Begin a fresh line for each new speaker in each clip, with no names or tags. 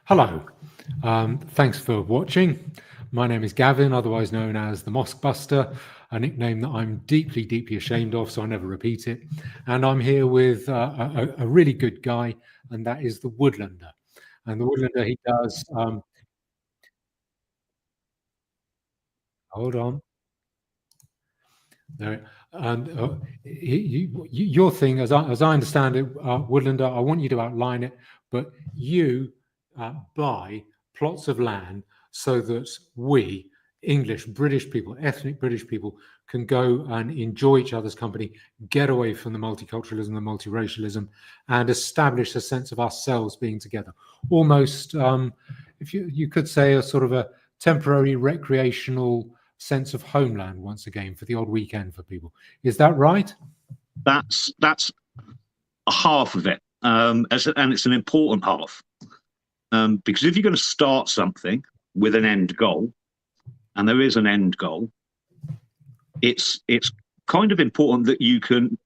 Hello, thanks for watching. My name is Gavin, otherwise known as the Mosque Buster, a nickname that I'm deeply, deeply ashamed of, so I never repeat it. And I'm here with a really good guy, and that is the Woodlander. And the Woodlander, he does, hold on. No, and your thing, as I understand it, Woodlander, I want you to outline it, but you buy plots of land so that we, English, British people, ethnic British people, can go and enjoy each other's company, get away from the multiculturalism, the multiracialism, and establish a sense of ourselves being together. Almost, if you could say, a sort of a temporary recreational sense of homeland once again for the odd weekend for people. Is that right?
That's a half of it, and it's an important half, because if you're going to start something with an end goal, and there is an end goal, it's kind of important that you can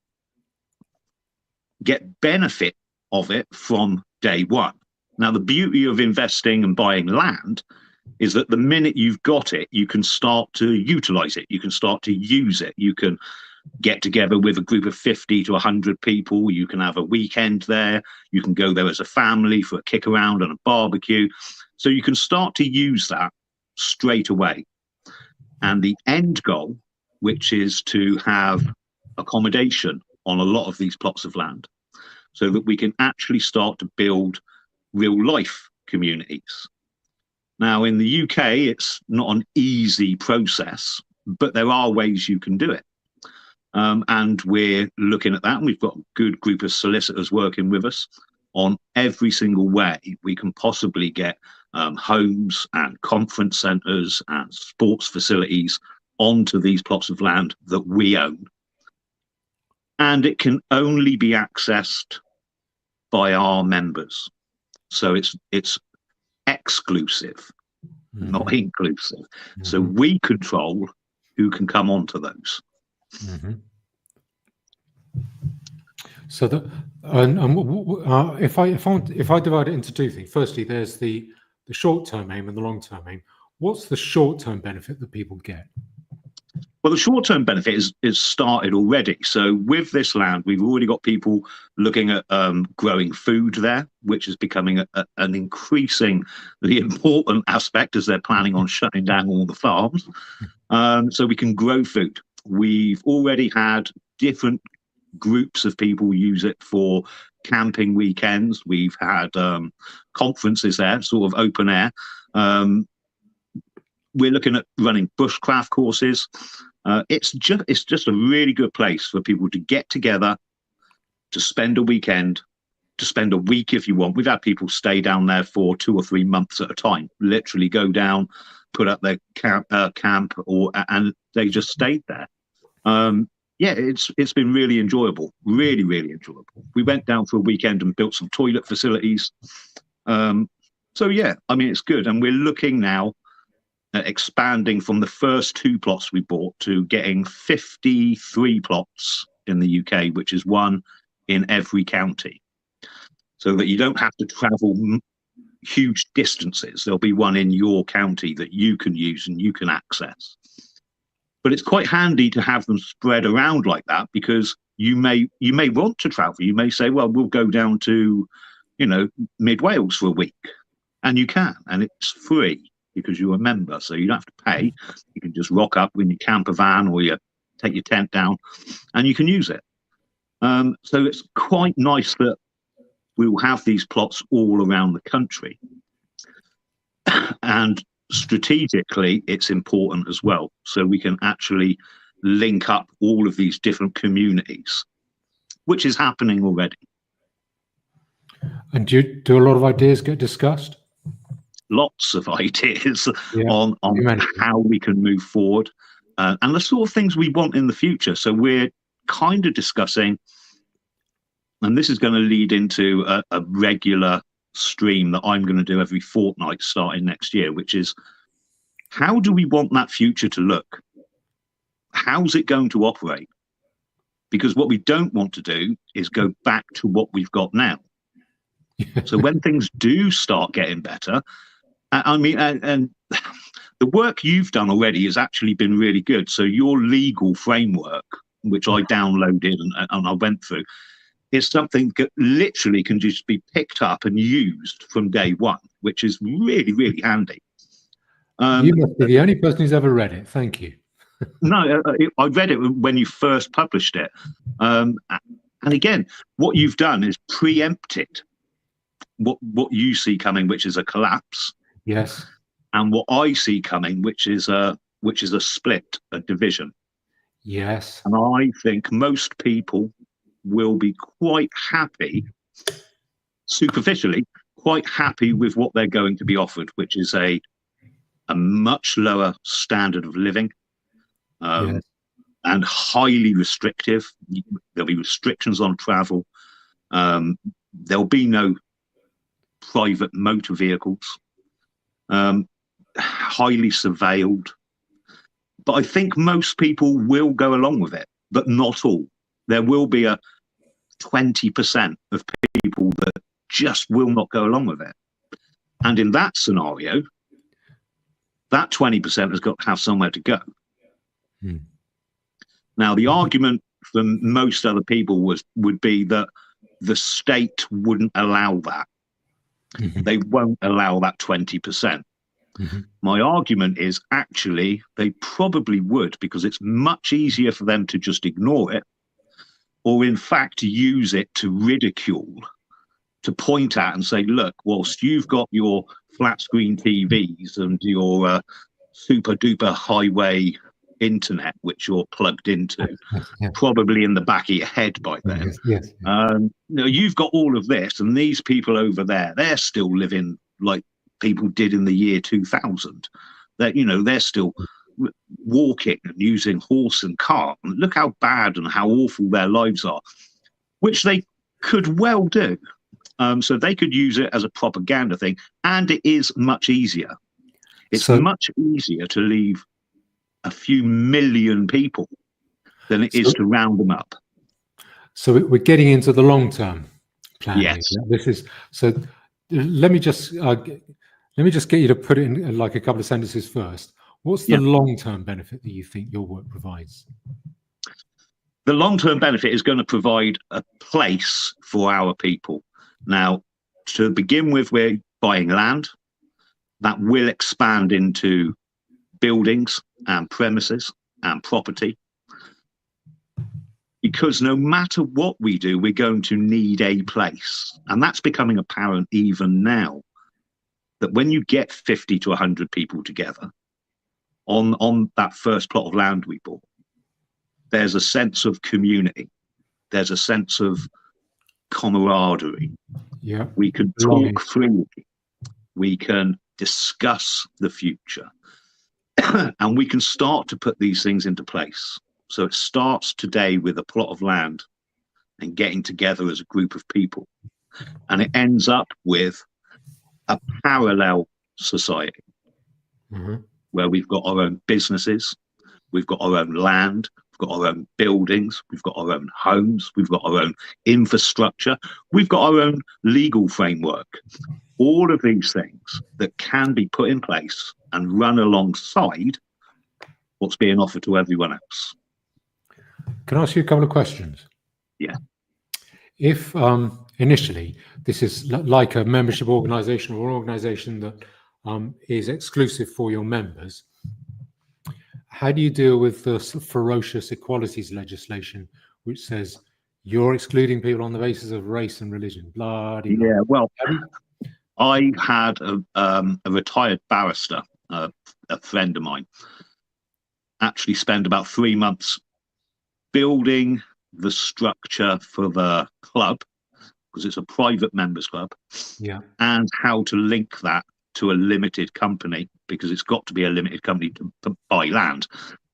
get benefit of it from day one. Now, the beauty of investing and buying land is that the minute you've got it, you can start to utilize it. You can start to use it. You can get together with a group of 50 to 100 people. You can have a weekend there. You can go there as a family for a kick around and a barbecue. So you can start to use that straight away. And the end goal, which is to have accommodation on a lot of these plots of land so that we can actually start to build real life communities. Now, in the UK, it's not an easy process, but there are ways you can do it. And we're looking at that, and we've got a good group of solicitors working with us on every single way we can possibly get homes and conference centres and sports facilities onto these plots of land that we own. And it can only be accessed by our members. So it's exclusive, not inclusive. So we control who can come onto those.
So that, if I divide it into two things, firstly, there's the short-term aim and the long-term aim. What's the short-term benefit that people get?
Well, the short-term benefit is started already. So with this land, we've already got people looking at growing food there, which is becoming an increasingly important aspect as they're planning on shutting down all the farms. So we can grow food. We've already had different groups of people use it for camping weekends. We've had conferences there, sort of open air. We're looking at running bushcraft courses. It's just a really good place for people to get together, to spend a weekend, to spend a week if you want. We've had people stay down there for 2 or 3 months at a time, literally go down, put up their camp, and they just stayed there. Yeah, it's been really enjoyable, really, really enjoyable. We went down for a weekend and built some toilet facilities. So yeah, I mean, it's good. And we're looking now at expanding from the first 2 plots we bought to getting 53 plots in the UK, which is 1 in every county, so that you don't have to travel huge distances. There'll be 1 in your county that you can use and you can access. But it's quite handy to have them spread around like that, because you may want to travel. You may say, well, we'll go down to, mid Wales for a week, and you can, and it's free because you're a member, so you don't have to pay. You can just rock up in your camper van or you take your tent down, and you can use it. So it's quite nice that we will have these plots all around the country, and strategically it's important as well, so we can actually link up all of these different communities, which is happening already.
And do a lot of ideas get discussed?
Lots of ideas on how we can move forward, and the sort of things we want in the future. So we're kind of discussing, and this is going to lead into a regular stream that I'm going to do every fortnight starting next year, which is, how do we want that future to look? How's it going to operate? Because what we don't want to do is go back to what we've got now. So when things do start getting better, I mean, and the work you've done already has actually been really good. So your legal framework, which I downloaded and I went through, is something that literally can just be picked up and used from day one, which is really, really handy.
You must be the only person who's ever read it. Thank you.
No, I read it when you first published it. And again, what you've done is preempted what you see coming, which is a collapse.
Yes.
And what I see coming, which is a split, a division.
Yes.
And I think most people will be quite happy, superficially, quite happy with what they're going to be offered, which is a much lower standard of living,
Yes.
and highly restrictive. There'll be restrictions on travel. There'll be no private motor vehicles, highly surveilled. But I think most people will go along with it, but not all. There will be a 20% of people that just will not go along with it. And in that scenario, that 20% has got to have somewhere to go. Now, the argument from most other people would be that the state wouldn't allow that. They won't allow that 20%. My argument is actually they probably would, because it's much easier for them to just ignore it, or in fact use it to ridicule, to point at and say, look, whilst you've got your flat screen TVs and your super duper highway internet, which you're plugged into, probably in the back of your head by then.
Yes.
You've got all of this, and these people over there, they're still living like people did in the year 2000. They're still walking and using horse and cart. And look how bad and how awful their lives are, which they could well do. So they could use it as a propaganda thing, and it is much easier. It's much easier to leave a few million people than it is to round them up.
So we're getting into the long-term plan.
Yes.
Here. This is so. Let me just get you to put it in like a couple of sentences first. What's the long-term benefit that you think your work provides?
The long-term benefit is going to provide a place for our people. Now, to begin with, we're buying land that will expand into buildings and premises and property. Because no matter what we do, we're going to need a place. And that's becoming apparent even now, that when you get 50 to 100 people together on that first plot of land we bought, there's a sense of community. There's a sense of camaraderie.
Yeah.
We can talk freely. We can discuss the future. And we can start to put these things into place. So it starts today with a plot of land and getting together as a group of people. And it ends up with a parallel society where we've got our own businesses, we've got our own land, we've got our own buildings, we've got our own homes, we've got our own infrastructure, we've got our own legal framework. All of these things that can be put in place and run alongside what's being offered to everyone else.
Can I ask you a couple of questions?
Yeah.
If initially this is like a membership organization or an organization that is exclusive for your members, how do you deal with the ferocious equalities legislation, which says you're excluding people on the basis of race and religion? Blah, blah, blah.
Yeah, well, I had a retired barrister, a friend of mine, actually spend about 3 months building the structure for the club, because it's a private members club, and how to link that to a limited company, because it's got to be a limited company to buy land.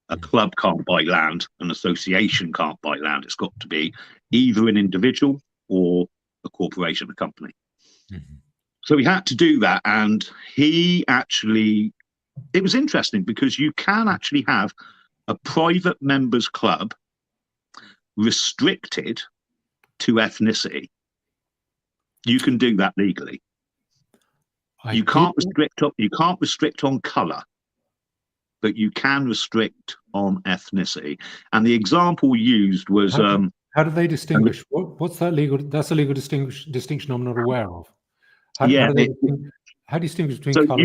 A club can't buy land, an association can't buy land. It's got to be either an individual or a corporation, a company. So we had to do that, and it was interesting because you can actually have a private members club restricted to ethnicity, You can do that legally. You can't restrict on colour, but you can restrict on ethnicity. And the example used was
how do they distinguish? What's that legal? That's a legal distinction I'm not aware of. How do you distinguish between
so
colour?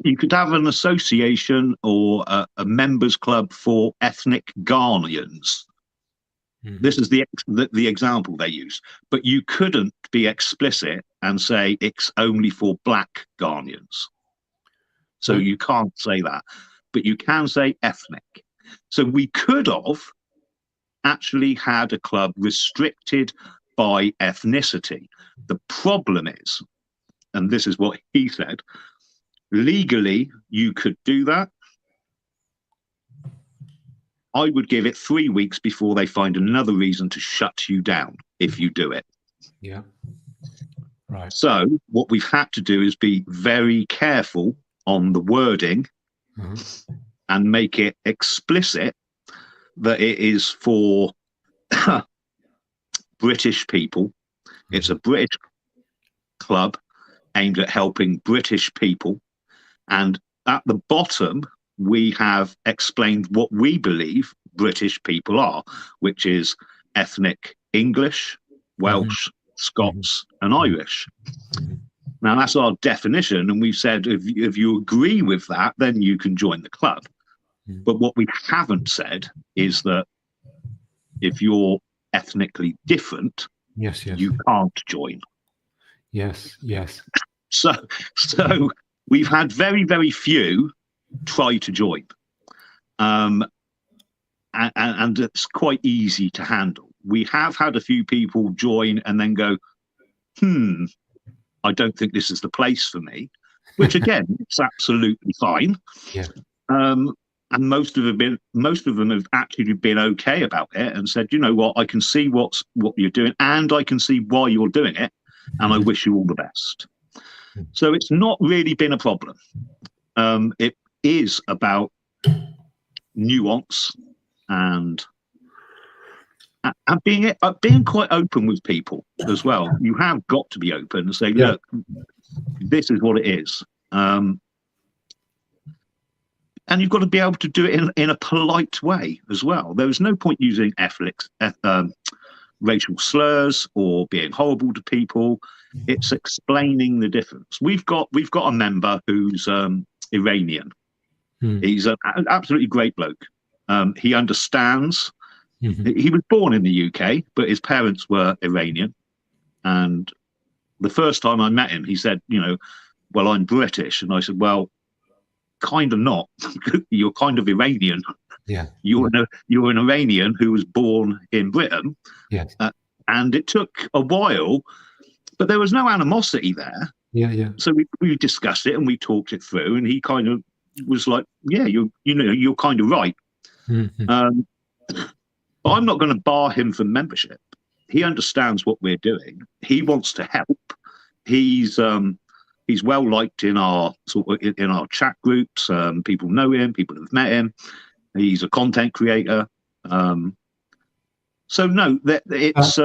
You could have an association or a members club for ethnic Ghanaians. Mm-hmm. This is the example they use, but you couldn't be explicit and say it's only for black Ghanaians. So you can't say that, but you can say ethnic. So we could have actually had a club restricted by ethnicity. The problem is, and this is what he said, legally you could do that. I would give it 3 weeks before they find another reason to shut you down if you do it.
Yeah. Right.
So what we've had to do is be very careful on the wording and make it explicit that it is for British people. It's a British club aimed at helping British people. And at the bottom, we have explained what we believe British people are, which is ethnic English, Welsh, Scots, and Irish. Now, that's our definition. And we've said, if you agree with that, then you can join the club. But what we haven't said is that if you're ethnically different, you can't join.
Yes.
So we've had very, very few try to join. And it's quite easy to handle. We have had a few people join and then go, I don't think this is the place for me, which again, it's absolutely fine.
Yeah.
And most of them have actually been okay about it and said, you know what, I can see what you're doing and I can see why you're doing it. And I wish you all the best. So it's not really been a problem. It is about nuance and being quite open with people as well. You have got to be open and say, look, this is what it is. And you've got to be able to do it in a polite way as well. There is no point using racial slurs or being horrible to people. It's explaining the difference. We've got a member who's Iranian. He's an absolutely great bloke. He understands. He was born in the UK, but his parents were Iranian. And the first time I met him, he said, well, I'm British. And I said, well, kind of not. You're kind of Iranian.
Yeah.
You're an Iranian who was born in Britain.
Yes.
And it took a while, but there was no animosity there.
Yeah. So
we discussed it and we talked it through, and he kind of was like, yeah, you're kind of right. But I'm not going to bar him from membership. He understands what we're doing. He wants to help. He's well liked in our chat groups. People know him. People have met him. He's a content creator. So no, it's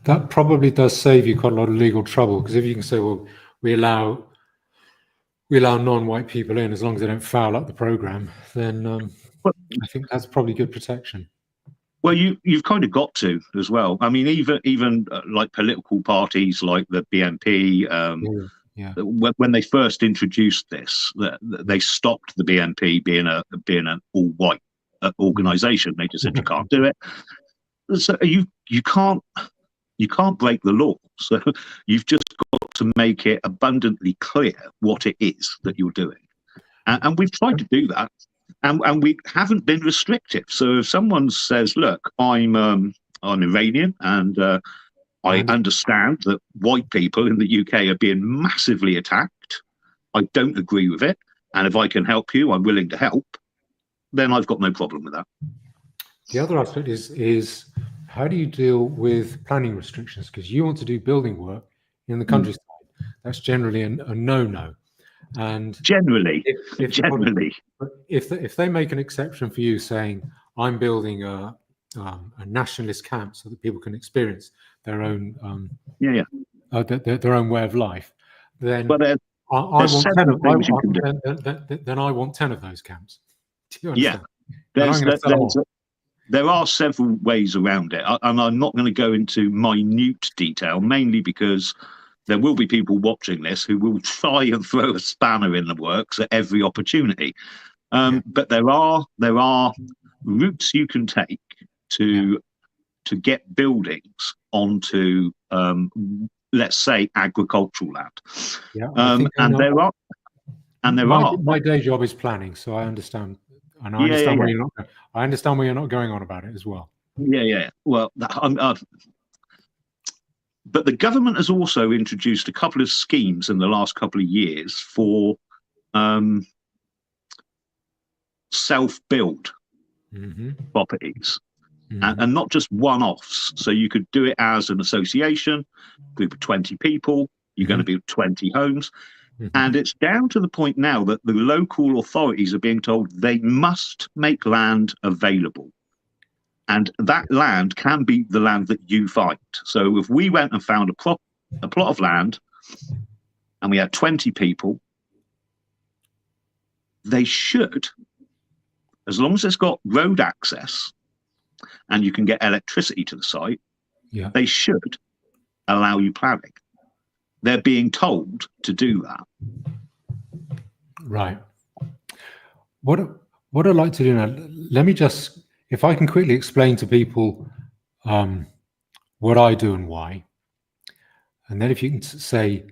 that probably does save you quite a lot of legal trouble, because if you can say, well, we allow non-white people in as long as they don't foul up the program, then I think that's probably good protection.
Well, you've kind of got to as well. I mean, even like political parties like the BNP, when they first introduced this, they stopped the BNP being an all-white organisation. They just said you can't do it. So you can't break the law. So you've just got to make it abundantly clear what it is that you're doing, and we've tried to do that. And we haven't been restrictive. So if someone says, look, I'm Iranian and I understand that white people in the UK are being massively attacked, I don't agree with it, and if I can help you, I'm willing to help, then I've got no problem with that.
The other aspect is how do you deal with planning restrictions? Because you want to do building work in the countryside. That's generally a no-no. And
generally,
if they make an exception for you, saying I'm building a nationalist camp so that people can experience their own their own way of life, then
But
I want
there's
10
several
of,
things you can do.
then I want 10 of those camps. Do you
Yeah,
understand? And I'm going to sell them all.
there are several ways around it, and I'm not going to go into minute detail, mainly because there will be people watching this who will try and throw a spanner in the works at every opportunity. But there are routes you can take to get buildings onto, let's say, agricultural land.
Yeah, I think I
And
know.
there are, and there are.
My day job is planning, so I understand, and I
Yeah,
understand where you're not. I understand where you're not going on about it as well.
yeah. Well, but the government has also introduced a couple of schemes in the last couple of years for self-build properties, and not just one-offs. So you could do it as an association, group of 20 people. You're going to build 20 homes. And it's down to the point now that the local authorities are being told they must make land available. And that land can be the land that you find. So if we went and found a plot of land and we had 20 people, they should, as long as it's got road access and you can get electricity to the site, they should allow you planning. They're being told to do that.
Right. What I'd like to do now, let me just, if I can quickly explain to people what I do and why, and then if you can say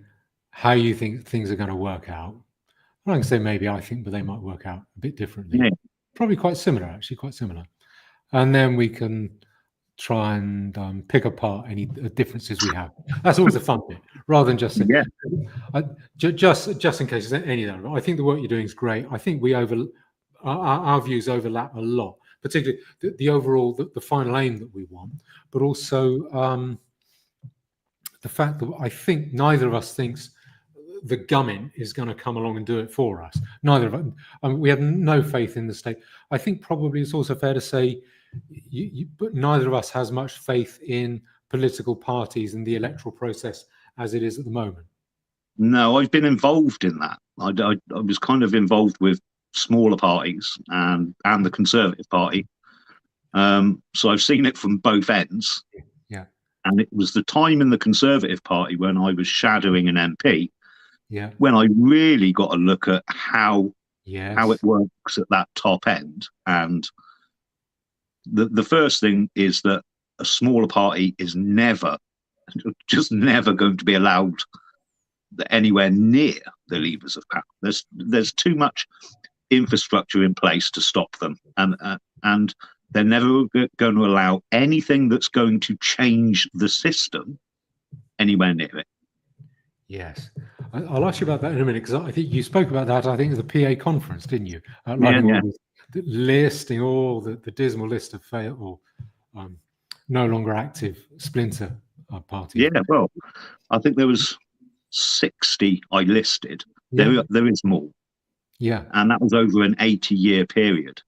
how you think things are going to work out. I can say maybe I think, but they might work out a bit differently.
Yeah.
Probably quite similar, actually, quite similar. And then we can try and pick apart any differences we have. That's always a fun bit, rather than just saying, just in case there's any of that. I think the work you're doing is great. I think our views overlap a lot, particularly the overall, the final aim that we want, but also the fact that I think neither of us thinks the government is going to come along and do it for us. Neither of us. We have no faith in the state. I think probably it's also fair to say, but neither of us has much faith in political parties and the electoral process as it is at the moment.
No, I've been involved in that. I was kind of involved with smaller parties and the Conservative Party. So I've seen it from both ends.
Yeah.
And it was the time in the Conservative Party when I was shadowing an MP.
Yeah.
When I really got a look at how it works at that top end. And the first thing is that a smaller party is never going to be allowed anywhere near the levers of power. There's too much infrastructure in place to stop them, and they're never going to allow anything that's going to change the system anywhere near it.
Yes, I'll ask you about that in a minute, because I think you spoke about that, I think, at the PA conference, didn't you? Listing all the dismal list of failed or no longer active splinter parties.
Yeah, well, I think there was 60 I listed. There is more.
Yeah.
And that was over an 80-year period.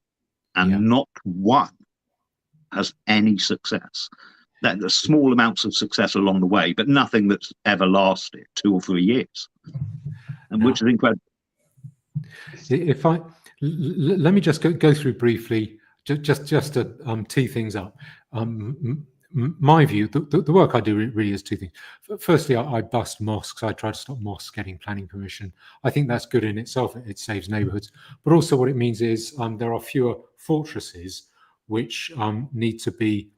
And not one has any success. There's small amounts of success along the way, but nothing that's ever lasted 2 or 3 years, and which is incredible.
If let me just go through briefly, just to tee things up. My view, the work I do really is 2 things. Firstly, I bust mosques. I try to stop mosques getting planning permission. I think that's good in itself. It saves neighborhoods. But also what it means is there are fewer fortresses which need to be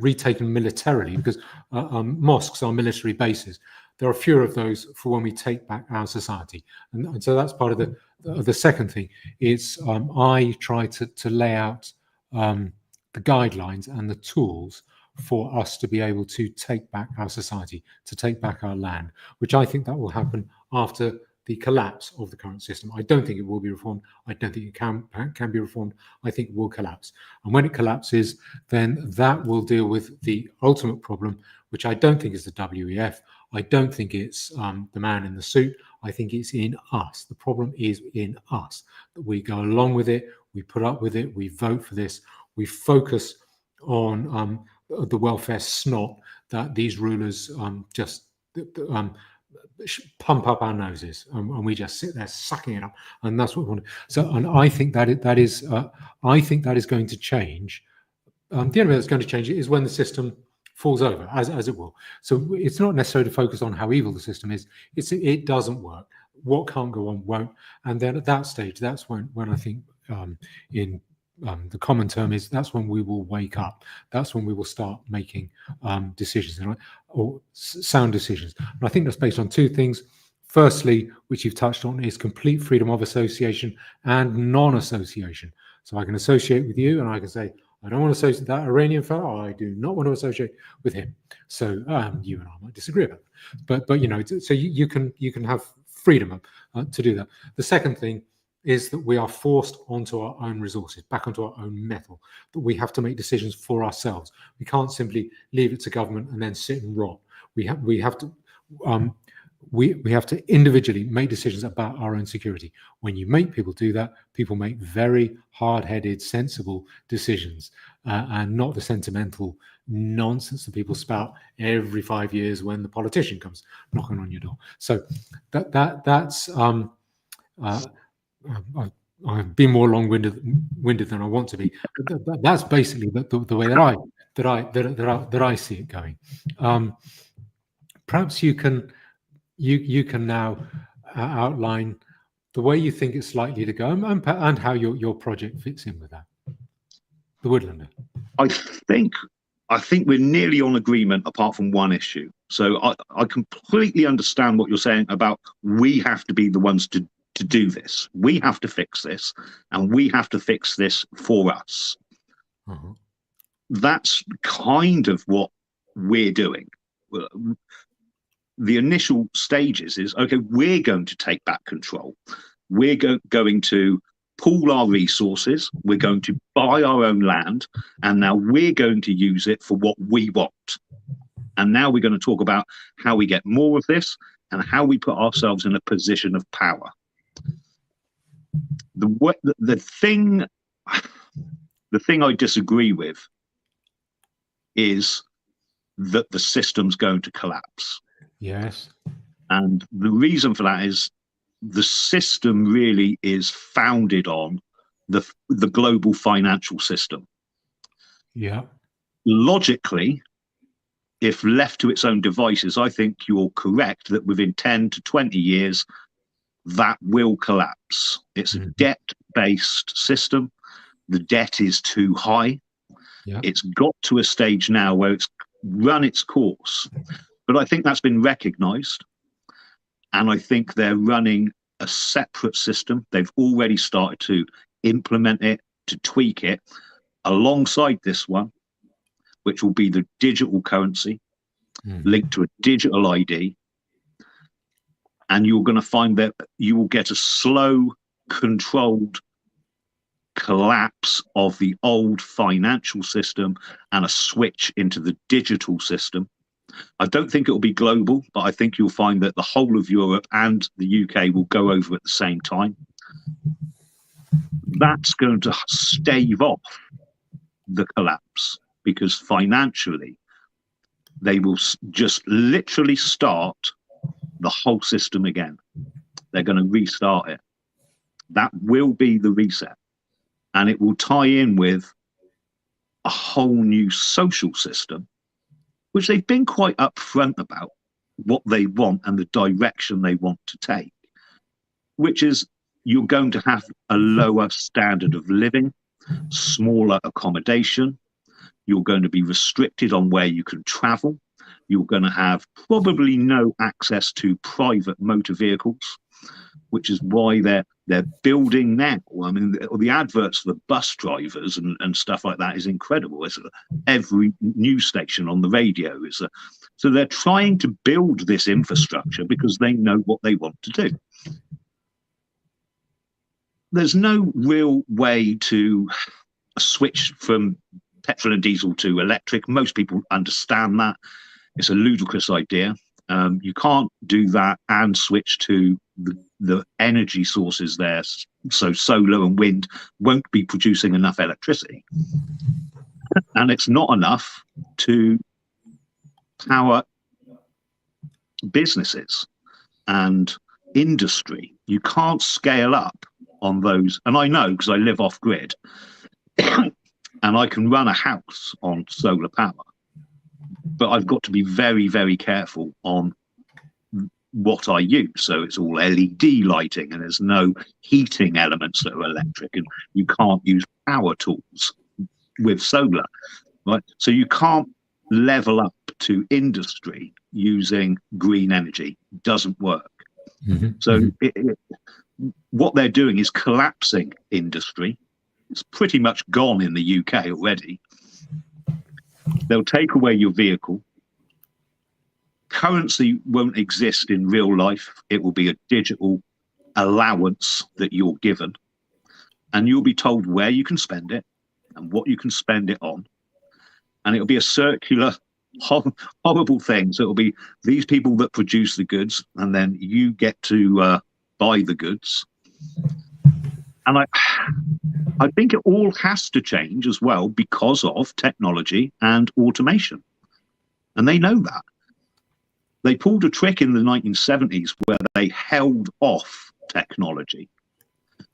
retaken militarily, because mosques are military bases. There are fewer of those for when we take back our society. And so that's part of the second thing is I try to lay out the guidelines and the tools for us to be able to take back our society, to take back our land, which I think that will happen after the collapse of the current system. I don't think it will be reformed. I don't think it can be reformed. I think it will collapse. And when it collapses, then that will deal with the ultimate problem, which I don't think is the WEF. I don't think it's the man in the suit. I think it's in us. The problem is in us, that we go along with it, we put up with it, we vote for this, we focus on the welfare snot that these rulers just pump up our noses, and we just sit there sucking it up, and that's what we want. So, and I think that is going to change. The only way that's going to change it is when the system falls over, as it will. So it's not necessarily to focus on how evil the system is. It doesn't work. What can't go on won't. And then at that stage, that's when I think in the common term is that's when we will wake up. That's when we will start making decisions, or sound decisions. And I think that's based on two things. Firstly, which you've touched on, is complete freedom of association and non-association. So I can associate with you, and I can say, I don't want to associate that Iranian fellow. I do not want to associate with him. So you and I might disagree about that, but so you can have freedom to do that. The second thing is that we are forced onto our own resources, back onto our own metal. That we have to make decisions for ourselves. We can't simply leave it to government and then sit and rot. We have to individually make decisions about our own security. When you make people do that, people make very hard-headed, sensible decisions, and not the sentimental nonsense that people spout every 5 years when the politician comes knocking on your door. So that's I've been more long-winded than I want to be. But that's basically the way that I see it going. Perhaps you can now outline the way you think it's likely to go, and how your project fits in with that. The Woodlander.
I think we're nearly on agreement, apart from one issue. So I completely understand what you're saying about we have to be the ones to do this. We have to fix this, and we have to fix this for us.
Uh-huh.
That's kind of what we're doing. The initial stages is, okay, we're going to take back control. We're going to pool our resources. We're going to buy our own land, and now we're going to use it for what we want. And now we're going to talk about how we get more of this and how we put ourselves in a position of power. The thing I disagree with is that the system's going to collapse.
Yes.
And the reason for that is the system really is founded on the global financial system.
Yeah.
Logically, if left to its own devices, I think you're correct that within 10 to 20 years, that will collapse. It's a debt-based system. The debt is too high.
Yeah.
It's got to a stage now where it's run its course. But I think that's been recognized. And I think they're running a separate system. They've already started to implement it, to tweak it, alongside this one, which will be the digital currency linked to a digital ID. And you're going to find that you will get a slow, controlled collapse of the old financial system and a switch into the digital system. I don't think it will be global, but I think you'll find that the whole of Europe and the UK will go over at the same time. That's going to stave off the collapse, because financially, they will just literally start the whole system again. They're going to restart it. That will be the reset. And it will tie in with a whole new social system, which they've been quite upfront about what they want and the direction they want to take, which is you're going to have a lower standard of living, smaller accommodation. You're going to be restricted on where you can travel. You're going to have probably no access to private motor vehicles, which is why they're building now. I mean, the adverts for the bus drivers and stuff like that is incredible. It's every news station on the radio is so they're trying to build this infrastructure because they know what they want to do. There's no real way to switch from petrol and diesel to electric. Most people understand that. It's a ludicrous idea. You can't do that and switch to the energy sources there. So solar and wind won't be producing enough electricity. And it's not enough to power businesses and industry. You can't scale up on those. And I know because I live off grid and I can run a house on solar power, but I've got to be very, very careful on what I use. So it's all LED lighting and there's no heating elements that are electric, and you can't use power tools with solar, right? So you can't level up to industry using green energy. Doesn't work. So what they're doing is collapsing industry. It's pretty much gone in the UK already. They'll take away your vehicle. Currency won't exist in real life. It will be a digital allowance that you're given, and you'll be told where you can spend it and what you can spend it on. And it'll be a circular, horrible thing. So it'll be these people that produce the goods, and then you get to buy the goods. And I think it all has to change as well because of technology and automation. And they know that. They pulled a trick in the 1970s where they held off technology.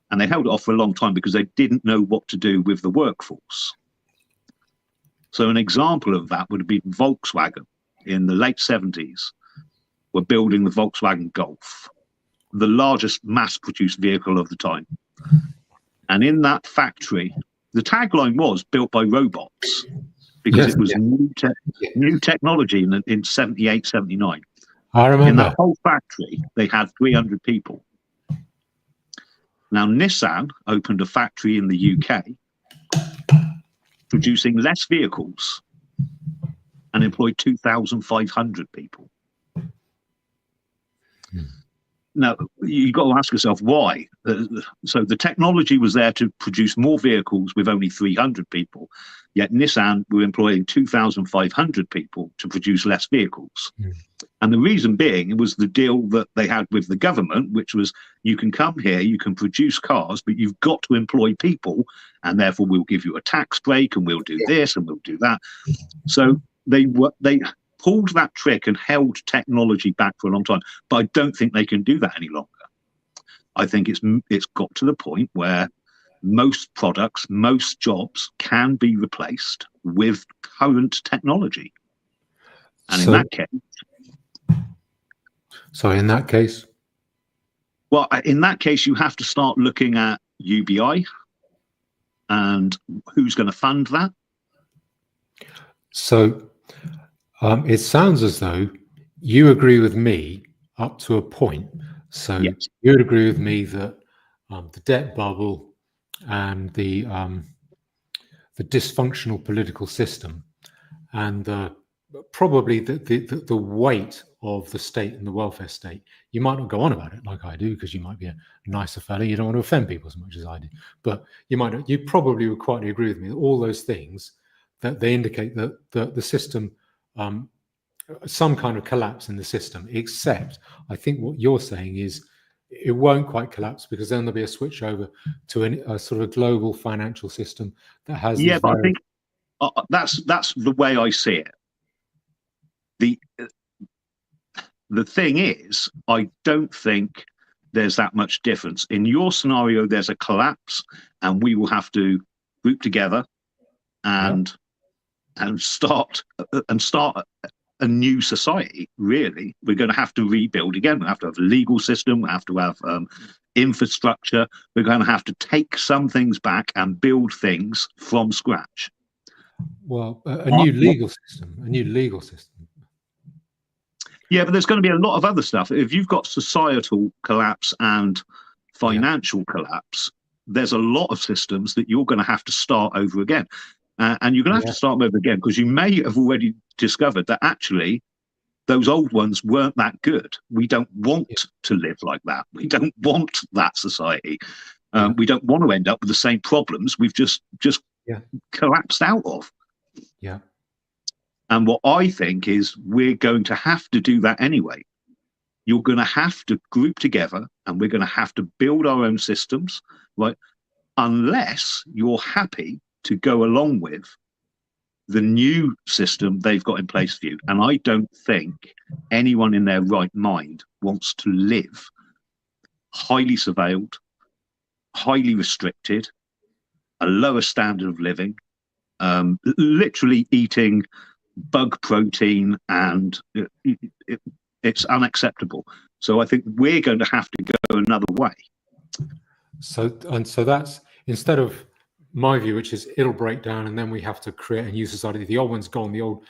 And they held it off for a long time because they didn't know what to do with the workforce. So an example of that would have been Volkswagen in the late 70s. Were building the Volkswagen Golf, the largest mass-produced vehicle of the time. And in that factory, the tagline was built by robots, because it was new technology in 78, 79.
I remember.
In that whole factory, they had 300 people. Now, Nissan opened a factory in the UK, producing less vehicles, and employed 2,500 people. Now, you've got to ask yourself why. So the technology was there to produce more vehicles with only 300 people, yet Nissan were employing 2,500 people to produce less vehicles. And the reason being, it was the deal that they had with the government, which was you can come here, you can produce cars, but you've got to employ people, and therefore we'll give you a tax break, and we'll do this, and we'll do that. So they pulled that trick and held technology back for a long time, but I don't think they can do that any longer. I think it's got to the point where most products, most jobs can be replaced with current technology. And in that case, well, in that case, you have to start looking at UBI and who's going to fund that.
So it sounds as though you agree with me up to a point. So
yes.
You would agree with me that the debt bubble and the dysfunctional political system and probably the weight of the state and the welfare state, you might not go on about it like I do because you might be a nicer fella. You don't want to offend people as much as I do. But you probably would quietly agree with me that all those things that they indicate that the system, some kind of collapse in the system, except I think what you're saying is it won't quite collapse because then there'll be a switch over to a sort of global financial system that has.
Yeah, but I think that's the way I see it. The thing is, I don't think there's that much difference. In your scenario, there's a collapse, and we will have to group together and start a new society. Really, we're going to have to rebuild again. We have to have a legal system. We have to have infrastructure. We're going to have to take some things back and build things from scratch.
Well, a new legal system.
Yeah, but there's going to be a lot of other stuff. If you've got societal collapse and financial collapse, there's a lot of systems that you're going to have to start over again. And you're going to have to start over again because you may have already discovered that actually those old ones weren't that good. We don't want to live like that. We don't want that society. We don't want to end up with the same problems we've just collapsed out of.
Yeah.
And what I think is we're going to have to do that anyway. You're going to have to group together and we're going to have to build our own systems, right? Unless you're happy to go along with the new system they've got in place for you. And I don't think anyone in their right mind wants to live highly surveilled, highly restricted, a lower standard of living, literally eating bug protein, and it's unacceptable. So I think we're going to have to go another way.
So that's, instead of my view, which is it'll break down and then we have to create a new society. The old one's gone. The old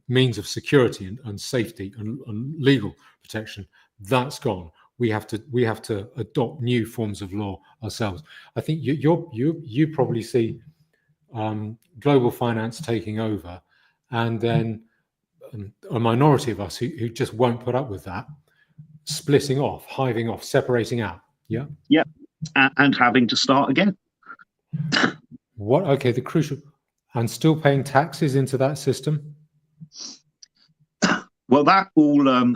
means of security and safety and legal protection, that's gone. We have to adopt new forms of law ourselves. I think you probably see global finance taking over, and then a minority of us who just won't put up with that, splitting off, hiving off, separating out. Yeah.
Yeah, and having to start again.
What? Okay, the crucial, and still paying taxes into that system.
Well, that all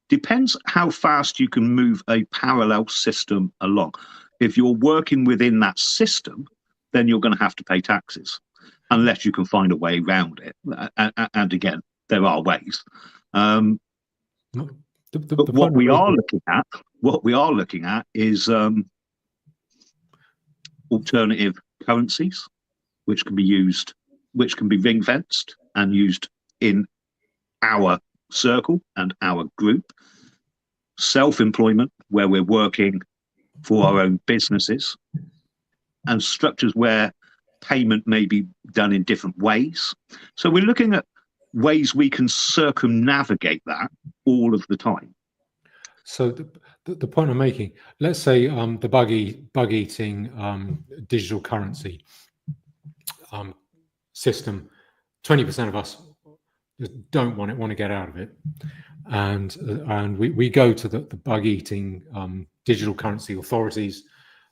depends how fast you can move a parallel system along. If you're working within that system, then you're going to have to pay taxes, unless you can find a way around it. And again, there are ways. But what we are looking at is alternative currencies, which can be ring fenced and used in our circle and our group. Self-employment, where we're working for our own businesses, and structures where payment may be done in different ways. So we're looking at ways we can circumnavigate that all of the time.
So the point I'm making, let's say the bug eating digital currency system, 20% of us just don't want to get out of it, and we go to the bug eating digital currency authorities,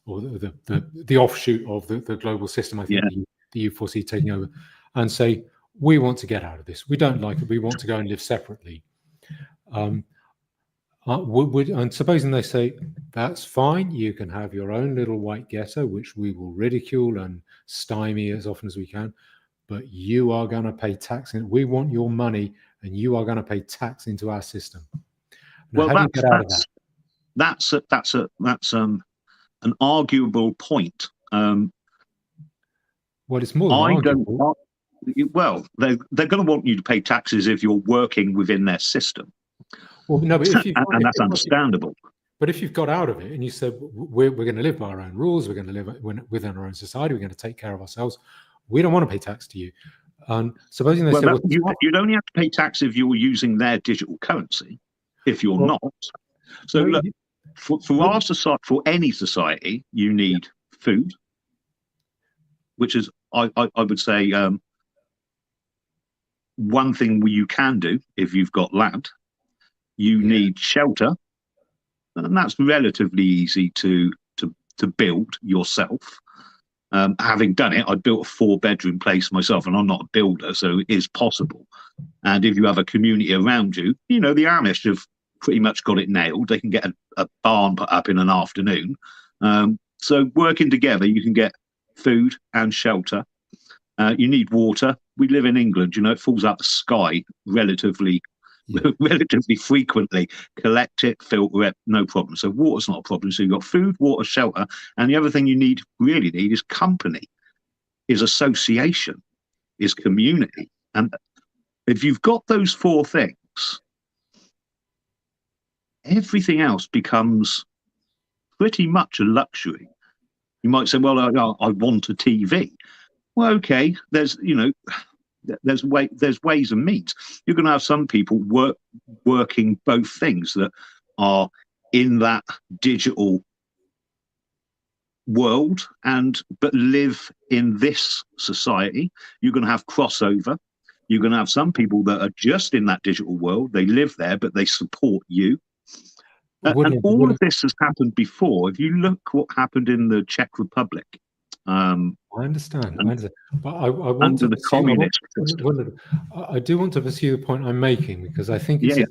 or the offshoot of the global system, I think, that you foresee taking over, and say, we want to get out of this. We don't like it. We want to go and live separately. And supposing they say, that's fine, you can have your own little white ghetto, which we will ridicule and stymie as often as we can, but you are going to pay tax in it. We want your money, and you are going to pay tax into our system. Now,
well,
how do you get out of that?
That's an arguable point.
Well, it's more than arguable.
Well, they're going to want you to pay taxes if you're working within their system.
Well, no, but
and that's understandable.
But if you've got out of it and you said, we're going to live by our own rules, we're going to live within our own society, we're going to take care of ourselves, we don't want to pay tax to you. Supposing they say,
you'd only have to pay tax if you were using their digital currency. If you're not, so look, for our society, for any society, you need food, which is, I would say, one thing you can do if you've got land. You need shelter, and that's relatively easy to build yourself. Having done it, I built a 4-bedroom place myself, and I'm not a builder, so it is possible. And if you have a community around you, the Amish have pretty much got it nailed. They can get a barn put up in an afternoon. So working together, you can get food and shelter. You need water. We live in England, it falls out the sky relatively frequently. Collect it, filter it, no problem. So water's not a problem. So you've got food, water, shelter, and the other thing you really need is company, is association, is community. And if you've got those 4 things, everything else becomes pretty much a luxury. You might say, well, I want a TV. Well, okay, there's ways and means. You're going to have some people working both things, that are in that digital world but live in this society. You're going to have crossover. You're going to have some people that are just in that digital world. They live there, but they support you. And all of this has happened before. If you look what happened in the Czech Republic,
I understand. I understand. But I want
under
to
the
pursue.
communist system.
I do want to pursue the point I'm making because I think
Yeah,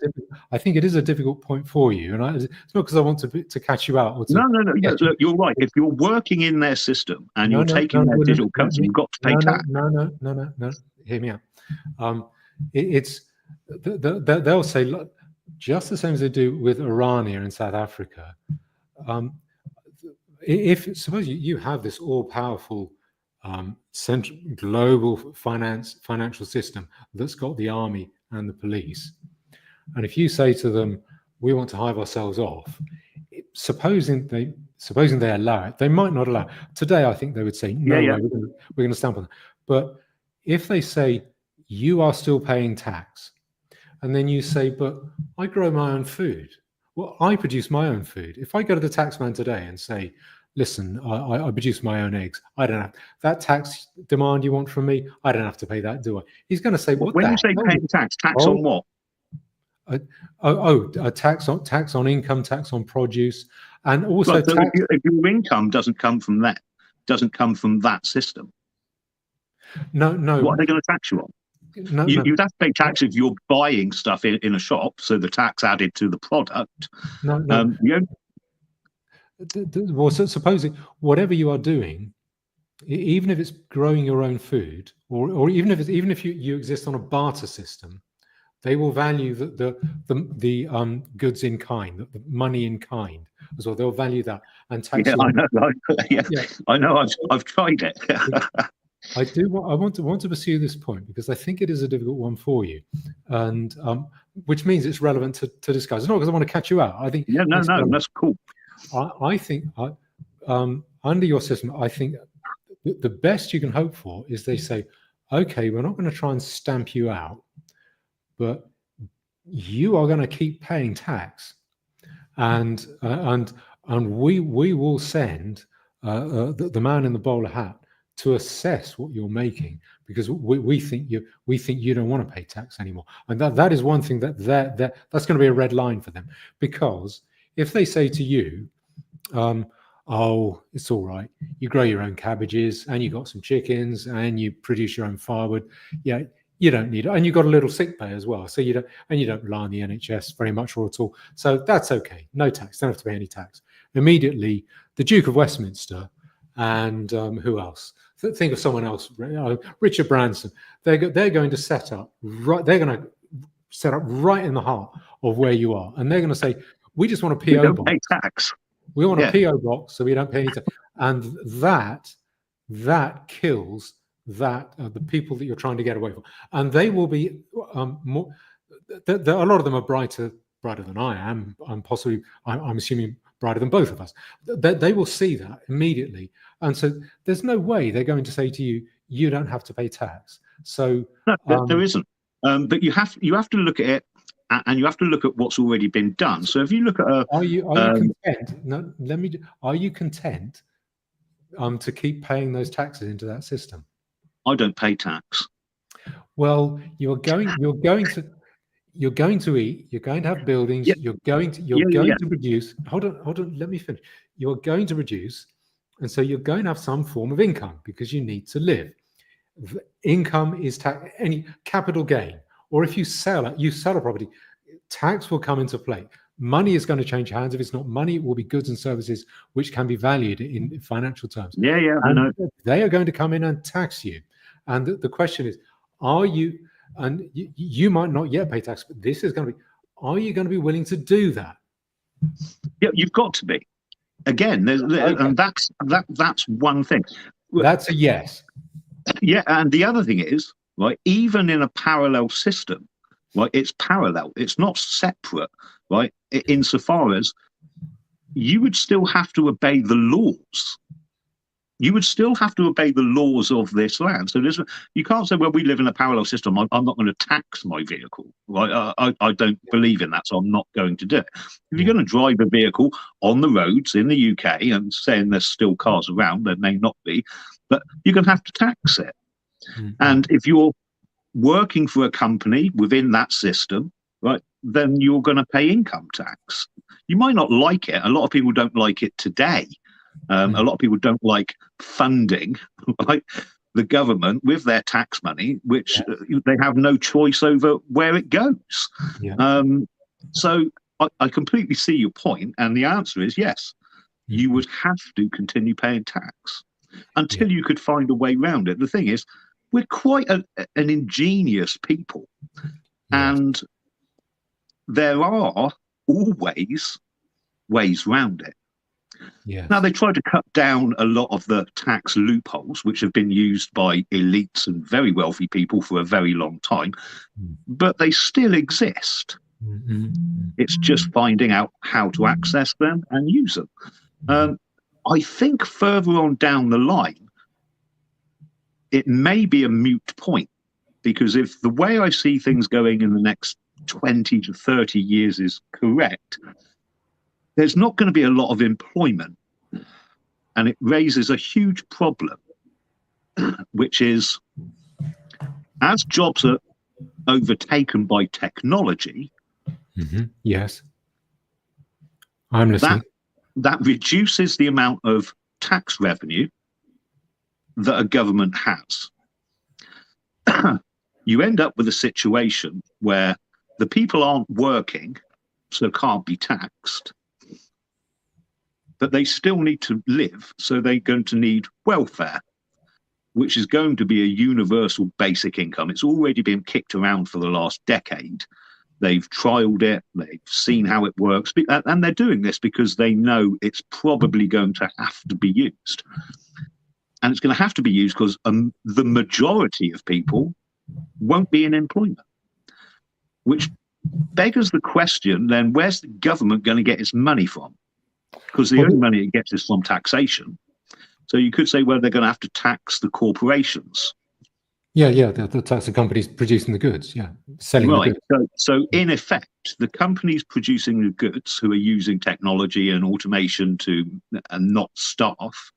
I think it is a difficult point for you, and it's not because I want to catch you out or to.
no. Yeah,
get you-
look, you're right. If you're working in their system and
No,
you're
no,
taking
no,
their
Woodlander,
digital currency, you've got to pay tax.
no. Hear me out. It's they'll say, look, just the same as they do with Iran here in South Africa. If suppose you have this all-powerful central global financial system that's got the army and the police, and if you say to them, we want to hive ourselves off, supposing they allow it, they might not allow it. Today, I think they would say, no
Yeah.
way, we're going to stamp on that. But if they say, you are still paying tax, and then you say, but I grow my own food. Well, I produce my own food. If I go to the taxman today and say, listen, I produce my own eggs, I don't have that tax demand you want from me, I don't have to pay that, do I? He's going to say, what
When
the
you say
hell?
paying tax on what?
A tax on income, tax on produce, and also
Well, so
tax.
if your income doesn't come from that system,
No,
what are they going to tax you on?
no.
You'd have to pay tax if you're buying stuff in a shop, so the tax added to the product.
No. Well, so supposing whatever you are doing, even if it's growing your own food, or even if you exist on a barter system, they will value the goods in kind, the money in kind as well. They'll value that and tax you.
I know. I know. I've tried it.
I do. I want to pursue this point because I think it is a difficult one for you, and which means it's relevant to discuss. It's not because I want to catch you out. I think
No, that's cool.
I think under your system, I think the best you can hope for is they say, okay, we're not going to try and stamp you out, but you are going to keep paying tax, and we will send the man in the bowler hat to assess what you're making because we think you don't want to pay tax anymore, and that is one thing that's going to be a red line for them, because if they say to you, oh, it's all right, you grow your own cabbages and you got some chickens and you produce your own firewood, yeah, you don't need it, and you've got a little sick pay as well, so you don't rely on the NHS very much or at all, so that's okay, no tax, don't have to pay any tax. Immediately the Duke of Westminster and who else? Think of someone else. Richard Branson. They're going to set up right. They're going to set up right in the heart of where you are, and they're going to say, "We just want a PO box.
Pay tax.
We want a PO box, so we don't pay any tax." And that kills the people that you're trying to get away from, and they will be more. A lot of them are brighter than I am. I'm assuming brighter than both of us. They will see that immediately, and so there's no way they're going to say to you, you don't have to pay tax. So
no, there isn't. But you have to look at it, and you have to look at what's already been done. So if you look at
are you content? No, are you content to keep paying those taxes into that system?
I don't pay tax.
Well, you're going to eat, you're going to have buildings, you're going to produce. Hold on, let me finish. You're going to produce, and so you're going to have some form of income because you need to live. Income is any capital gain, or if you sell a property, tax will come into play. Money is going to change hands. If it's not money, it will be goods and services which can be valued in financial terms.
I know.
They are going to come in and tax you. And the question is, are you? And you might not yet pay tax, but this is going to be. Are you going to be willing to do that?
Yeah, you've got to be. Again, and that's one thing.
That's a yes.
Yeah, and the other thing is, right, even in a parallel system, right, it's parallel. It's not separate, right? Insofar as you would still have to obey the laws. You would still have to obey the laws of this land. So you can't say, well, we live in a parallel system. I'm not going to tax my vehicle. Right? I don't believe in that, so I'm not going to do it. If you're going to drive a vehicle on the roads in the UK, and saying there's still cars around, there may not be, but you're going to have to tax it. Mm-hmm. And if you're working for a company within that system, right, then you're going to pay income tax. You might not like it. A lot of people don't like it today. A lot of people don't like funding like the government with their tax money, which they have no choice over where it goes.
Yeah.
So I completely see your point, and the answer is yes. You would have to continue paying tax until you could find a way around it. The thing is, we're quite an ingenious people, and there are always ways around it.
Yes.
Now, they try to cut down a lot of the tax loopholes, which have been used by elites and very wealthy people for a very long time, but they still exist. It's just finding out how to access them and use them. I think further on down the line, it may be a moot point, because if the way I see things going in the next 20 to 30 years is correct, there's not going to be a lot of employment. And it raises a huge problem, which is as jobs are overtaken by technology,
yes, I'm listening.
That reduces the amount of tax revenue that a government has. You end up with a situation where the people aren't working, so can't be taxed, but they still need to live, so they're going to need welfare, which is going to be a universal basic income. It's already been kicked around for the last decade. They've trialed it, they've seen how it works, and they're doing this because they know it's probably going to have to be used. And it's going to have to be used because the majority of people won't be in employment, which beggars the question, then where's the government going to get its money from? Because the only money it gets is from taxation. So you could say, well, they're going to have to tax the corporations.
Yeah, the tax companies producing the goods, selling the goods.
So in effect, the companies producing the goods who are using technology and automation and not staff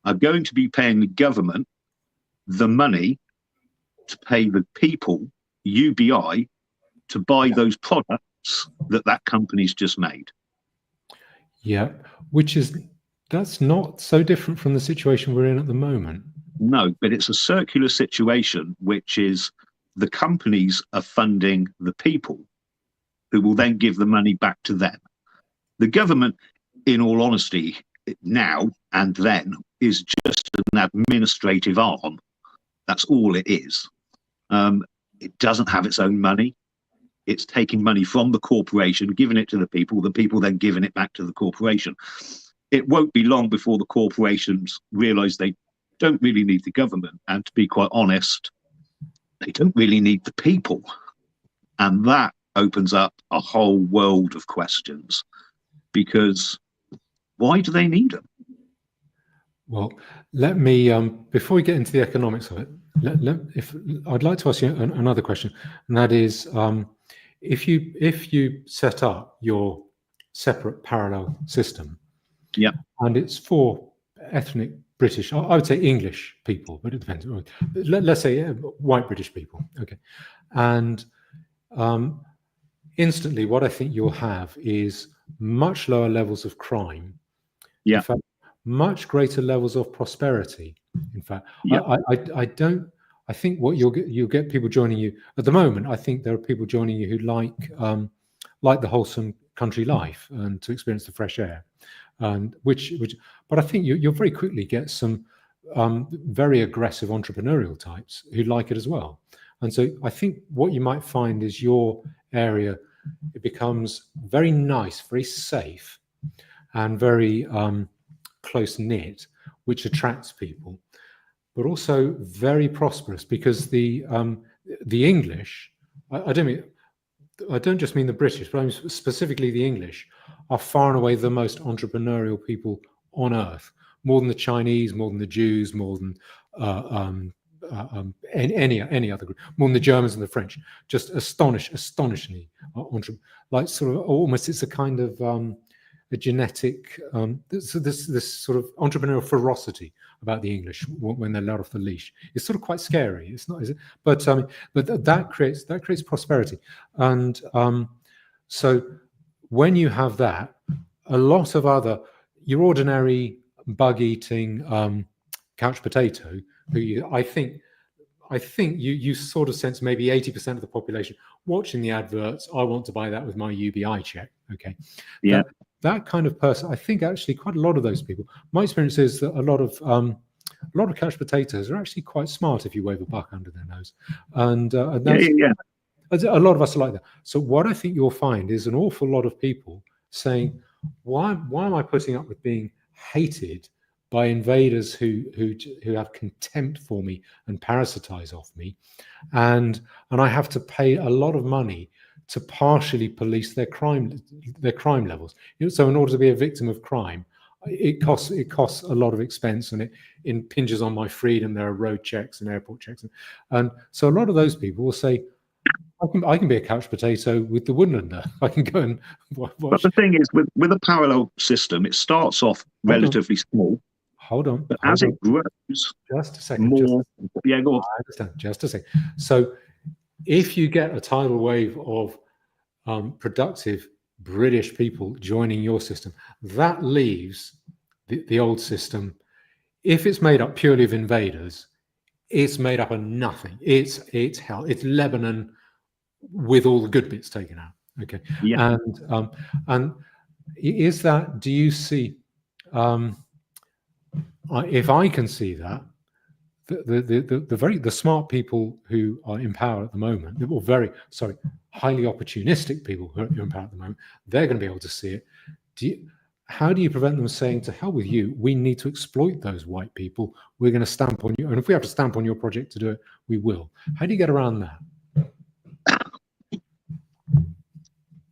are going to be paying the government the money to pay the people, UBI, to buy those products that company's just made.
Yeah, that's not so different from the situation we're in at the moment.
No, but it's a circular situation, which is the companies are funding the people who will then give the money back to them. The government, in all honesty, now and then is just an administrative arm. That's all it is. It doesn't have its own money. It's taking money from the corporation, giving it to the people then giving it back to the corporation. It won't be long before the corporations realize they don't really need the government. And to be quite honest, they don't really need the people. And that opens up a whole world of questions, because why do they need them?
Well, let me, before we get into the economics of it, I'd like to ask you another question, and that is, if you set up your separate parallel system, and it's for ethnic British, I would say English people, but it depends. Let's say white British people, okay, and instantly, what I think you'll have is much lower levels of crime. In fact, much greater levels of prosperity. In fact, I think what you'll get people joining you at the moment. I think there are people joining you who like the wholesome country life and to experience the fresh air, and but I think you'll very quickly get some very aggressive entrepreneurial types who like it as well. And so I think what you might find is your area, it becomes very nice, very safe, and very close knit, which attracts people, but also very prosperous, because the English, I don't just mean the British, but I mean specifically the English, are far and away the most entrepreneurial people on earth, more than the Chinese, more than the Jews, more than any other group, more than the Germans and the French. Just astonishingly, like sort of almost, it's a kind of a genetic this sort of entrepreneurial ferocity about the English when they're let off the leash. It's sort of quite scary. It's not, is it? But that creates prosperity, and so when you have that, a lot of your ordinary bug-eating couch potato, I think you sort of sense maybe 80% of the population watching the adverts. I want to buy that with my UBI check. Okay,
Yeah.
that kind of person. I think actually quite a lot of those people. My experience is that a lot of couch potatoes are actually quite smart if you wave a buck under their nose, and that's a lot of us are like that. So what I think you'll find is an awful lot of people saying, why am I putting up with being hated by invaders who have contempt for me and parasitize off me, and I have to pay a lot of money to partially police their crime levels. So in order to be a victim of crime, it costs a lot of expense, and it impinges on my freedom. There are road checks and airport checks, and so a lot of those people will say, I can be a couch potato with the Woodlander. I can go and watch.
But the thing is, with a parallel system, it starts off relatively small.
Hold on.
But as it grows,
just a second.
More. Yeah, go on.
I understand. Just a second. So, if you get a tidal wave of productive British people joining your system, that leaves the old system. If it's made up purely of invaders, it's made up of nothing. It's hell. It's Lebanon with all the good bits taken out. Okay.
Yeah.
And is that? Do you see? If I can see that, the smart people who are in power at the moment, or highly opportunistic people who are in power at the moment, they're going to be able to see it. How do you prevent them saying, to hell with you, we need to exploit those white people, we're going to stamp on you, and if we have to stamp on your project to do it, we will. How do you get around that?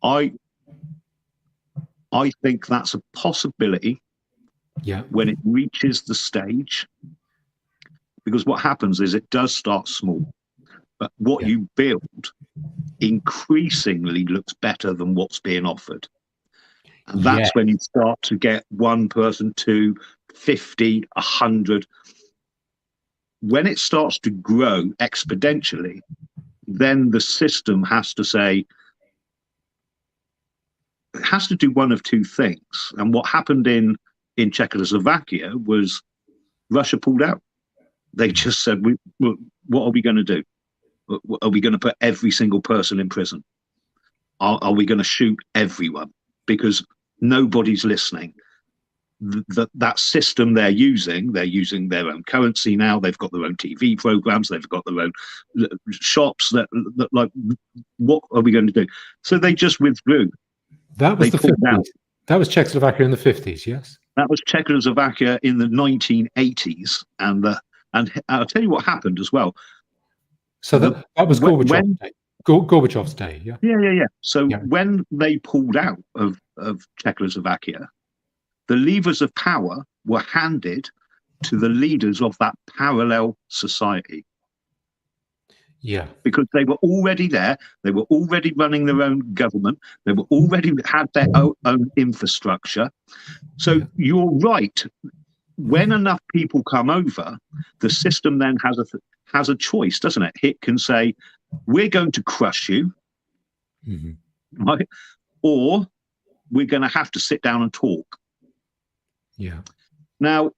I think that's a possibility.
Yeah.
When it reaches the stage, because what happens is it does start small, but what you build increasingly looks better than what's being offered. And that's when you start to get one person, 2, 50, 100. When it starts to grow exponentially, then the system has to say, it has to do one of two things. And what happened in Czechoslovakia was Russia pulled out. They just said, what are we going to do? Are we going to put every single person in prison? Are we going to shoot everyone? Because nobody's listening. That system they're using their own currency now. They've got their own TV programs. They've got their own shops. That like, what are we going to do? So they just withdrew.
That was the 50s. That was Czechoslovakia in the 50s, yes?
That was Czechoslovakia in the 1980s. And I'll tell you what happened as well.
So that was Gorbachev's day, yeah?
Yeah. So when they pulled out of Czechoslovakia, the levers of power were handed to the leaders of that parallel society.
Yeah.
Because they were already there. They were already running their own government. They were already had their own infrastructure. So you're right. When enough people come over, the system then has a choice, doesn't it? It can say, we're going to crush you, right? Or we're going to have to sit down and talk.
Yeah.
Now,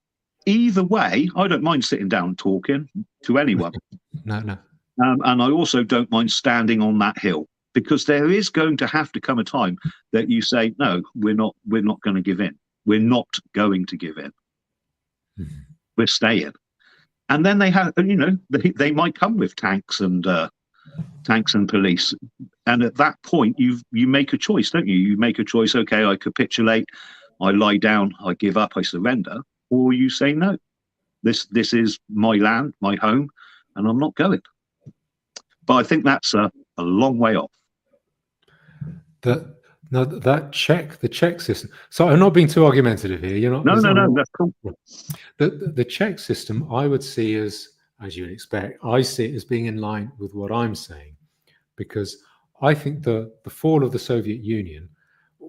either way, I don't mind sitting down and talking to anyone.
No.
And I also don't mind standing on that hill, because there is going to have to come a time that you say, no, we're not going to give in. We're not going to give in. We're staying. And then they have, they might come with tanks and police. And at that point, you make a choice, don't you? You make a choice. Okay, I capitulate. I lie down. I give up. I surrender. Or you say, no, this is my land, my home, and I'm not going. But I think that's a long way off.
The Czech system. So I'm not being too argumentative here. You're not.
No. That's cool.
The Czech system, I would see as you would expect. I see it as being in line with what I'm saying, because I think the fall of the Soviet Union.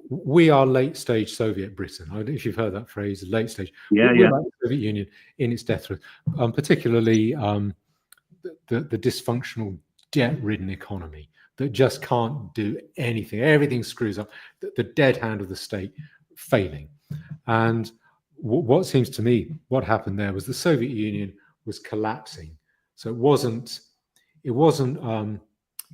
We are late stage Soviet Britain. I don't know if you've heard that phrase, late stage.
Yeah.
Like the Soviet Union in its death throes, particularly the dysfunctional, debt-ridden economy that just can't do anything. Everything screws up. The dead hand of the state failing. And what seems to me what happened there was the Soviet Union was collapsing, so it wasn't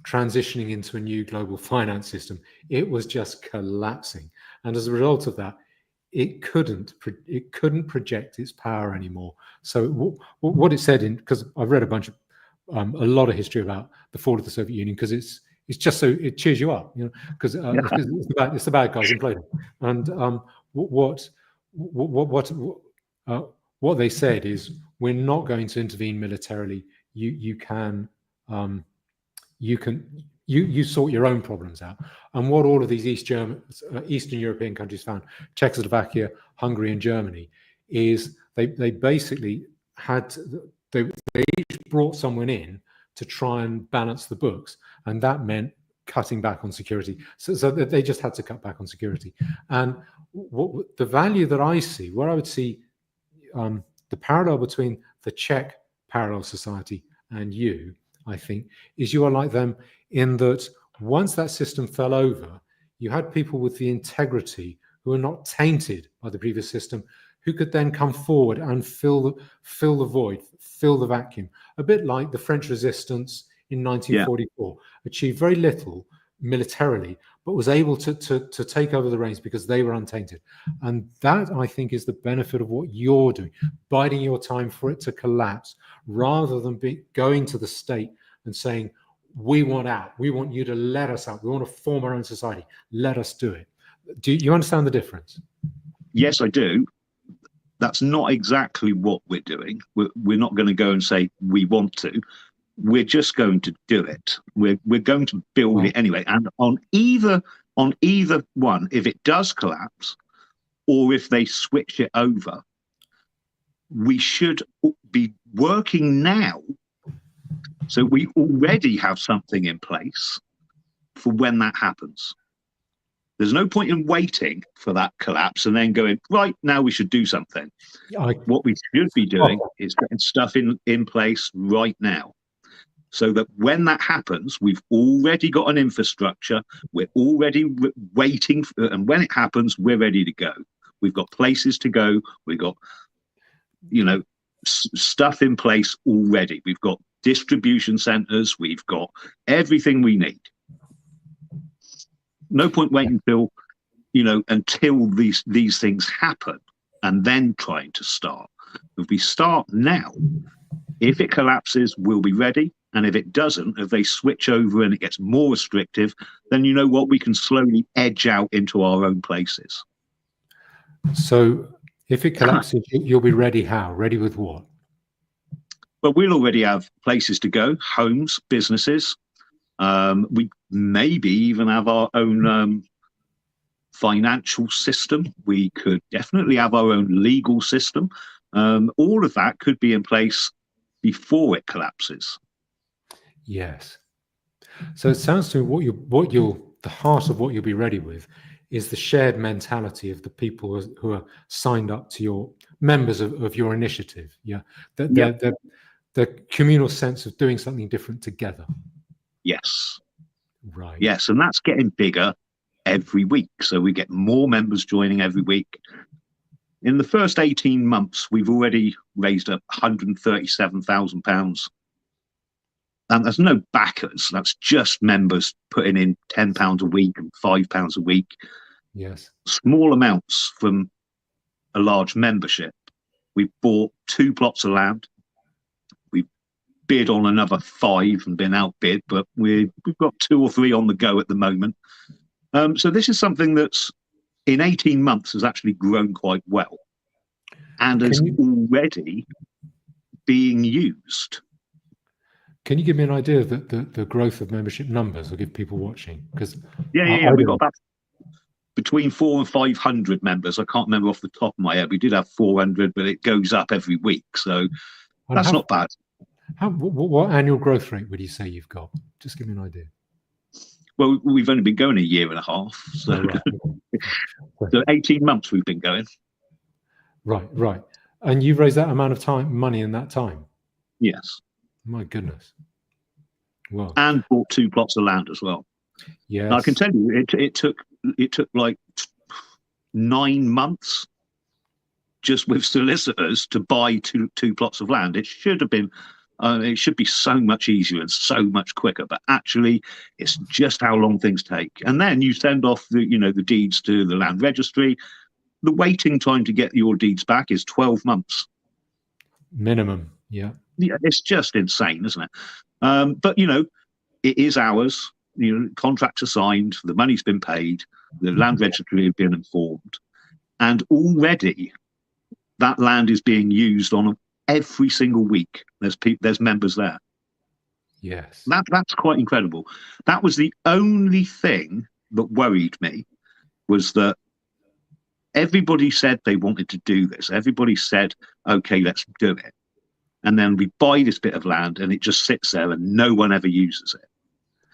transitioning into a new global finance system. It was just collapsing, and as a result of that, it couldn't project its power anymore. So what it said, in because I've read a lot of history about the fall of the Soviet Union, because it's just so it cheers you up, because it's the bad guys imploding. And what they said is, we're not going to intervene militarily. You can sort your own problems out. And what all of these Eastern European countries found, Czechoslovakia, Hungary, and Germany, is they basically they each brought someone in to try and balance the books, and that meant cutting back on security. So they just had to cut back on security. And the value that I see, where I would see the parallel between the Czech parallel society and you, I think, is you are like them in that once that system fell over, you had people with the integrity who were not tainted by the previous system, who could then come forward and fill the void, fill the vacuum. A bit like the French resistance in 1944, achieved very little militarily, but was able to take over the reins because they were untainted. And that, I think, is the benefit of what you're doing, biding your time for it to collapse, rather than going to the state and saying, we want out, we want you to let us out, we want to form our own society, let us do it. Do you understand the difference?
Yes, I do. That's not exactly what we're doing. We're not going to go and say we want to. We're just going to do it. We're going to build it anyway. And on either one, if it does collapse, or if they switch it over, we should be working now. So we already have something in place for when that happens. There's no point in waiting for that collapse and then going, right, now we should do something. What we should be doing is getting stuff in place right now, so that when that happens, we've already got an infrastructure, we're already waiting, and when it happens, we're ready to go. We've got places to go, we've got, stuff in place already. We've got distribution centers, we've got everything we need. No point waiting until these things happen and then trying to start. If we start now, if it collapses, we'll be ready. And if it doesn't, if they switch over and it gets more restrictive, then you know what, we can slowly edge out into our own places.
So if it collapses, you'll be ready how? Ready with what?
But we'll already have places to go, homes, businesses. We maybe even have our own financial system. We could definitely have our own legal system. All of that could be in place before it collapses.
Yes. So it sounds to me the heart of what you'll be ready with is the shared mentality of the people who are signed up to your members of your initiative. Yeah. The communal sense of doing something different together.
Yes.
Right.
Yes. And that's getting bigger every week. So we get more members joining every week. In the first 18 months, we've already raised up £137,000. And there's no backers. That's just members putting in £10 a week and £5 a week.
Yes.
Small amounts from a large membership. We bought 2 plots of land. We bid on another 5 and been outbid, but we've got 2 or 3 on the go at the moment. So this is something that's in 18 months has actually grown quite well and is already being used.
Can you give me an idea of the growth of membership numbers? I'll give people watching, because
we've got about between 400 and 500 members. I can't remember off the top of my head. We did have 400, but it goes up every week, so that's not bad.
What annual growth rate would you say you've got? Just give me an idea.
Well, we've only been going a year and a half, so, so 18 months we've been going.
Right. And you've raised that amount of money in that time?
Yes.
My goodness. Well,
and bought 2 plots of land as well.
Yes.
Now, I can tell you, it took like 9 months just with solicitors to buy two plots of land. It should have been. It should be so much easier and so much quicker, but actually, it's just how long things take. And then you send off the deeds to the land registry. The waiting time to get your deeds back is 12 months
minimum. Yeah,
it's just insane, isn't it? But it is ours. Contracts are signed, the money's been paid, the land registry have been informed, and already that land is being used on every single week. There's members there.
Yes,
that's quite incredible. That was the only thing that worried me, was that everybody said they wanted to do this. Everybody said, okay, let's do it. And then we buy this bit of land and it just sits there and no one ever uses it.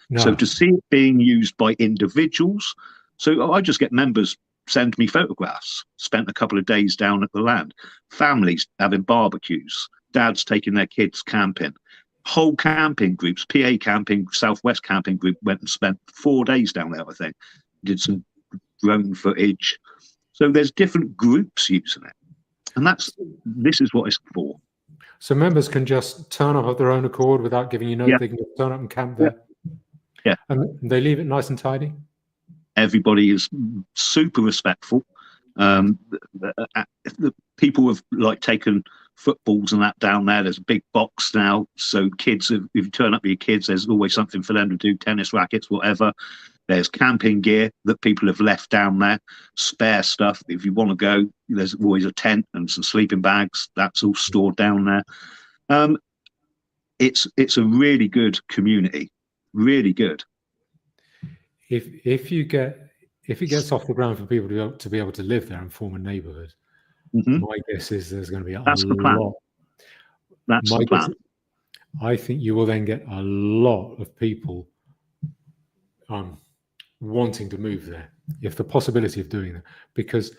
no.
So to see it being used by individuals, so I just get members send me photographs, spent a couple of days down at the land, families having barbecues, dads taking their kids camping, whole camping groups, PA camping, Southwest camping group went and spent 4 days down there, I think, did some drone footage. So there's different groups using it. And this is what it's for.
So members can just turn up of their own accord without giving you notice.
Yeah.
They can just turn up and camp there.
Yeah.
And they leave it nice and tidy.
Everybody is super respectful. The people have taken footballs and that down there. There's a big box now, so kids, if you turn up with your kids, there's always something for them to do, tennis rackets, whatever. There's camping gear that people have left down there, spare stuff. If you want to go, there's always a tent and some sleeping bags. That's all stored down there. It's a really good community, really good.
If it gets off the ground for people to be able to live there and form a neighbourhood, my guess is there's going to be a lot.
That's the plan.
I think you will then get a lot of people wanting to move there, if the possibility of doing that, because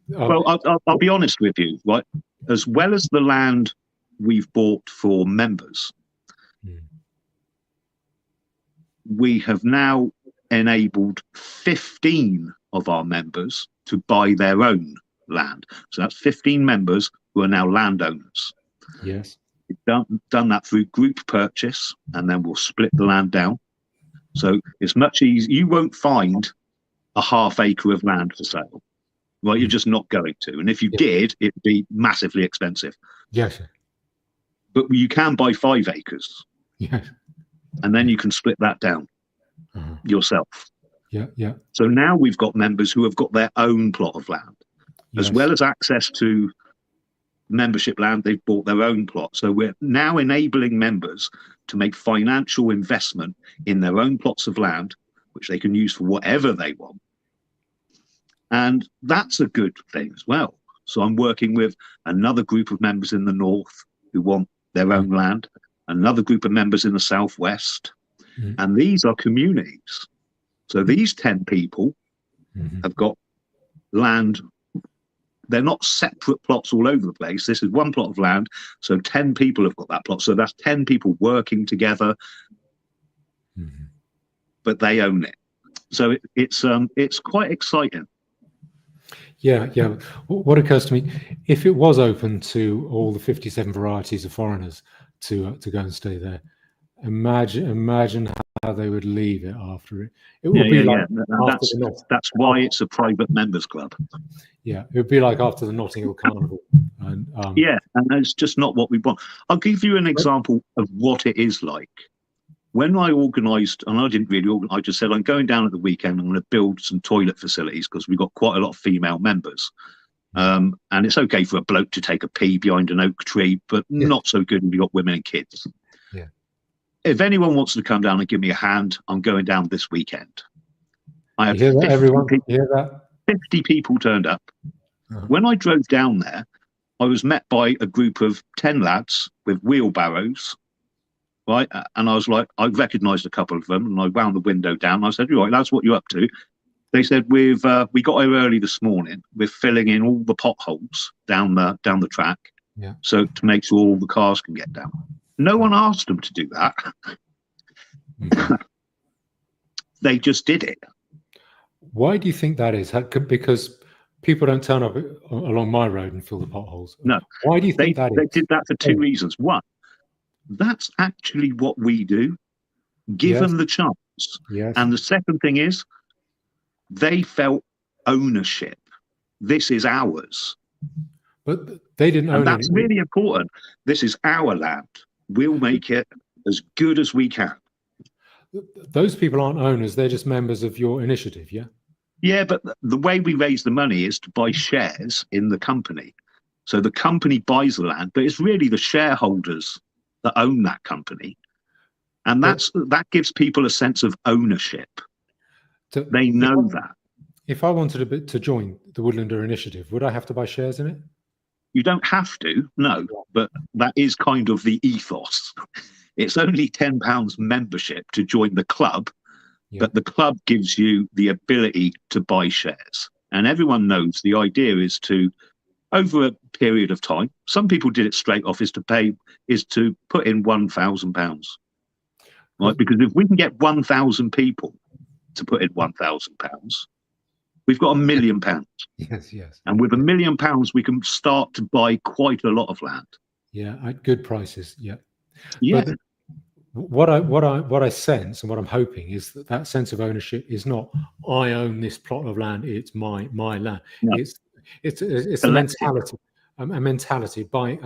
well, I'll be honest with you, right? As well as the land we've bought for members, we have now enabled 15 of our members to buy their own land. So that's 15 members who are now landowners.
Yes.
We've done that through group purchase, and then we'll split the land down. So it's much easier. You won't find a half acre of land for sale. Well, you're just not going to. And if you did, it'd be massively expensive.
Yes.
But you can buy 5 acres.
Yes.
And then you can split that down yourself.
Yeah, yeah.
So now we've got members who have got their own plot of land. As well as access to membership land, they've bought their own plot. So we're now enabling members to make financial investment in their own plots of land, which they can use for whatever they want. And that's a good thing as well. So I'm working with another group of members in the north who want their own land, another group of members in the southwest, and these are communities. So these 10 people have got land. They're not separate plots all over the place. This is one plot of land. So 10 people have got that plot. So that's 10 people working together, but they own it. So it's quite exciting.
Yeah, yeah. What occurs to me, if it was open to all the 57 varieties of foreigners to go and stay there, imagine how they would leave it after it. It would be like
that's why it's a private members club.
Yeah, it would be like after the Notting Hill Carnival. And,
and it's just not what we want. I'll give you an example of what it is like. When I organised, and I didn't really organise, I just said, I'm going down at the weekend, I'm going to build some toilet facilities because we've got quite a lot of female members. And it's okay for a bloke to take a pee behind an oak tree, but not so good when you've got women and kids.
Yeah.
If anyone wants to come down and give me a hand, I'm going down this weekend. I had 50 people turned up. When I drove down there, I was met by a group of 10 lads with wheelbarrows, right? And I was like, I recognised a couple of them, and I wound the window down. I said, right, lads, what you up to? They said, we got here early this morning. We're filling in all the potholes down the track, so to make sure all the cars can get down. No one asked them to do that. They just did it.
Why do you think that is? Because people don't turn up along my road and fill the potholes.
No,
Why do you
they
think that
they
is?
did that for two
Oh,
reasons. One, that's actually what we do,
yes,
given the chance.
yes,
And the second thing is they felt ownership. This is ours.
but they didn't
And
own any.
that's really important. This is our land. We'll make it as good as we can.
Those people aren't owners; they're just members of your initiative. Yeah.
Yeah, but the way we raise the money is to buy shares in the company. So the company buys the land, but it's really the shareholders that own that company. And
But
that gives people a sense of ownership.
to,
They know that.
if I wanted to join the Woodlander initiative, would I have to buy shares in it?
You don't have to, no, but that is kind of the ethos. It's only £10 membership to join the club,
Yeah.
but the club gives you the ability to buy shares. And everyone knows the idea is to, over a period of time, some people did it straight off, is to put in £1,000. Right? Because if we can get 1,000 people to put in £1,000, we've got £1 million.
Yes, yes.
And with £1 million, we can start to buy quite a lot of land.
Yeah, at good prices. Yeah.
Yeah.
But what I sense and what I'm hoping is that sense of ownership is not I own this plot of land, it's my land.
No.
It's a
Collective.
mentality by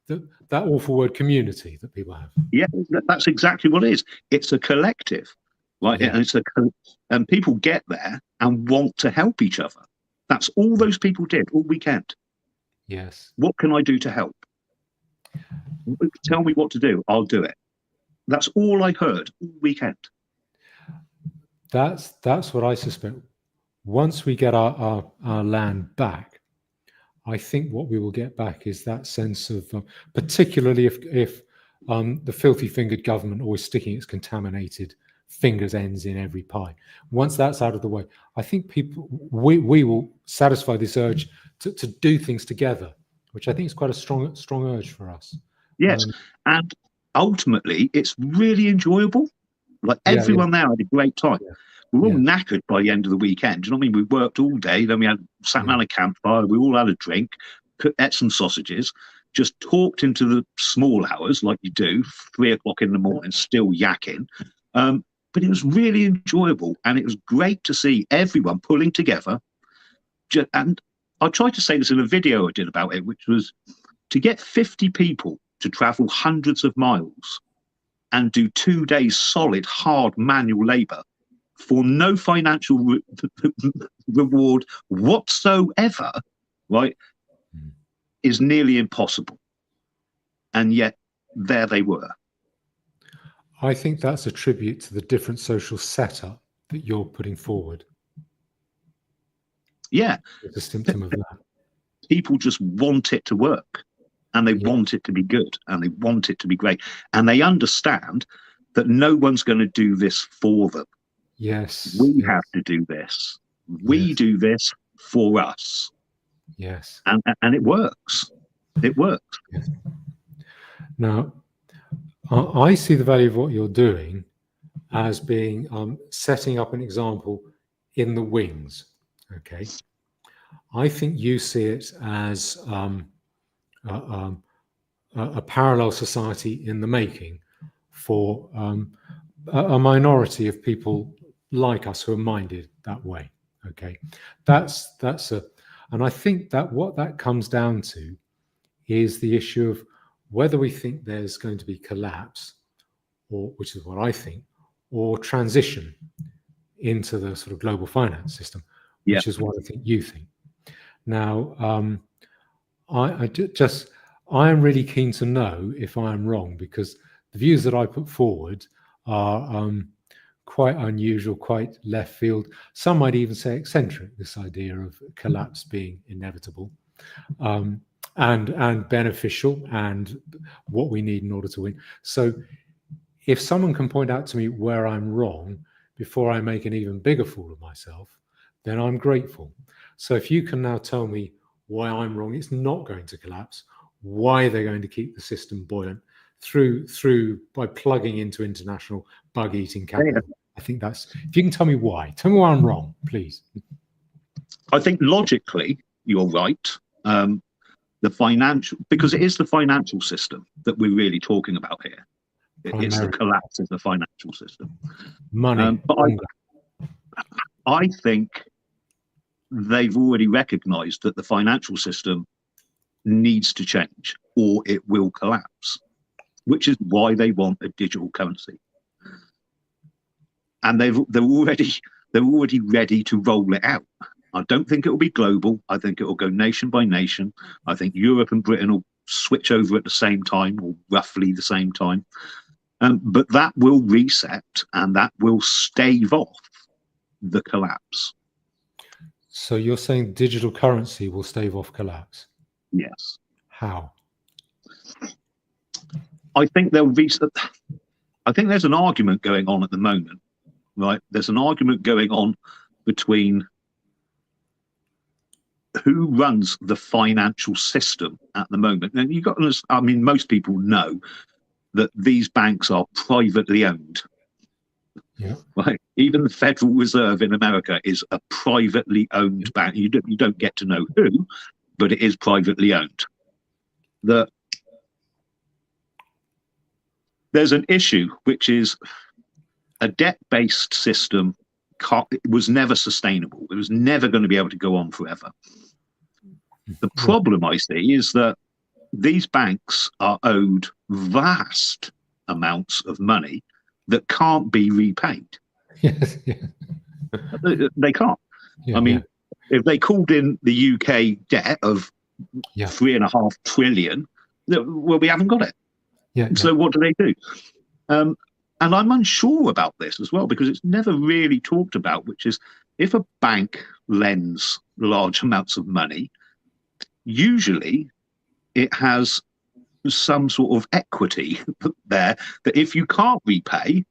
that awful word community that people have.
Yeah, that's exactly what it is. It's a collective, right?
Yeah.
And and people get there and want to help each other. That's all those people did all weekend.
Yes.
What can I do to help? Tell me what to do. I'll do it. That's all I heard all weekend.
That's what I suspect. Once we get our land back, I think what we will get back is that sense of, particularly if the filthy-fingered government always sticking its contaminated fingers ends in every pie. Once that's out of the way, I think we will satisfy this urge to do things together, which I think is quite a strong urge for us.
Yes, and ultimately, it's really enjoyable. Like everyone there had a great time.
Yeah.
We were all knackered by the end of the weekend. You know what I mean? We worked all day. Then we sat around a campfire. We all had a drink, ate some sausages, just talked into the small hours like you do, 3 o'clock in the morning, still yakking. But it was really enjoyable, and it was great to see everyone pulling together. And I tried to say this in a video I did about it, which was to get 50 people to travel hundreds of miles and do 2 days solid, hard manual labor for no financial reward whatsoever, right, is nearly impossible. And yet, there they were.
I think that's a tribute to the different social setup that you're putting forward.
Yeah.
It's a symptom of that.
People just want it to work, and they want it to be good, and they want it to be great. And they understand that no one's going to do this for them.
Yes.
We have to do this. We do this for us.
Yes.
And it works. It works.
Yes. Now, I see the value of what you're doing as being setting up an example in the wings. Okay. I think you see it as a parallel society in the making for a minority of people like us who are minded that way. Okay, and I think that what that comes down to is the issue of whether we think there's going to be collapse, or which is what I think, or transition into the sort of global finance system, which is what I think you think. Now, I am really keen to know if I am wrong, because the views that I put forward are quite unusual, quite left field. Some might even say eccentric, this idea of collapse being inevitable and beneficial, and what we need in order to win. So if someone can point out to me where I'm wrong before I make an even bigger fool of myself, then I'm grateful. So if you can now tell me why I'm wrong, it's not going to collapse, why they're going to keep the system buoyant through by plugging into international bug-eating capital. I think that's, if you can tell me why I'm wrong, please.
I think logically you're right. The financial, because it is the financial system that we're really talking about here. It's the collapse of the financial system.
Money.
But I think they've already recognised that the financial system needs to change or it will collapse, which is why they want a digital currency. And they're already ready to roll it out. I don't think it will be global. I think it will go nation by nation. I think Europe and Britain will switch over at the same time, or roughly the same time. But that will reset and that will stave off the collapse.
So you're saying digital currency will stave off collapse?
Yes.
How?
I think there's an argument going on at the moment, right? There's an argument going on between who runs the financial system at the moment. And most people know that these banks are privately owned.
Yeah.
Right. Even the Federal Reserve in America is a privately owned bank. You don't get to know who, but it is privately owned. There's an issue, which is a debt-based system was never sustainable. It was never going to be able to go on forever. The problem I see is that these banks are owed vast amounts of money that can't be repaid.
Yes, yeah.
They can't.
Yeah,
if they called in the UK debt of 3.5 trillion, well, we haven't got it. So what do they do? And I'm unsure about this as well, because it's never really talked about, which is if a bank lends large amounts of money, usually it has some sort of equity there that if you can't repay,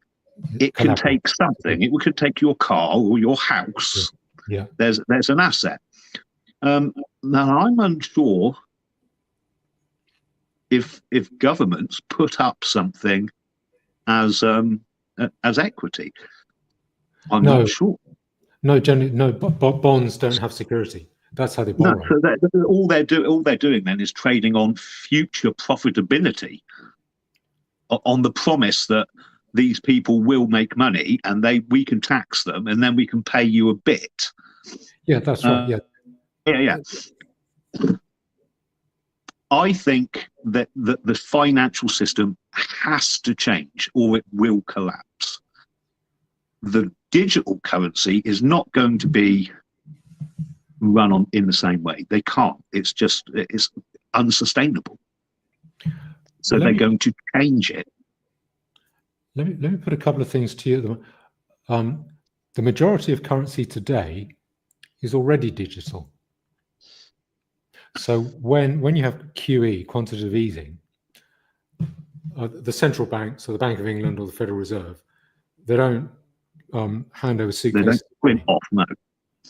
it can take something. It could take your car or your house.
Yeah.
There's an asset. Now I'm unsure if governments put up something as equity. I'm not sure.
No, generally, no. Bonds don't have security. That's how they borrow.
No, so all they're doing then is trading on future profitability, on the promise that these people will make money and we can tax them and then we can pay you a bit.
Yeah, that's right.
Yeah. I think that the financial system has to change or it will collapse. The digital currency is not going to be run on in the same way. They can't. It's unsustainable. So they're going to change it.
Let me put a couple of things to you. The majority of currency today is already digital. So when you have QE, quantitative easing, the central bank, so the Bank of England or the Federal Reserve, they don't hand over suitcases.
They don't print off, no.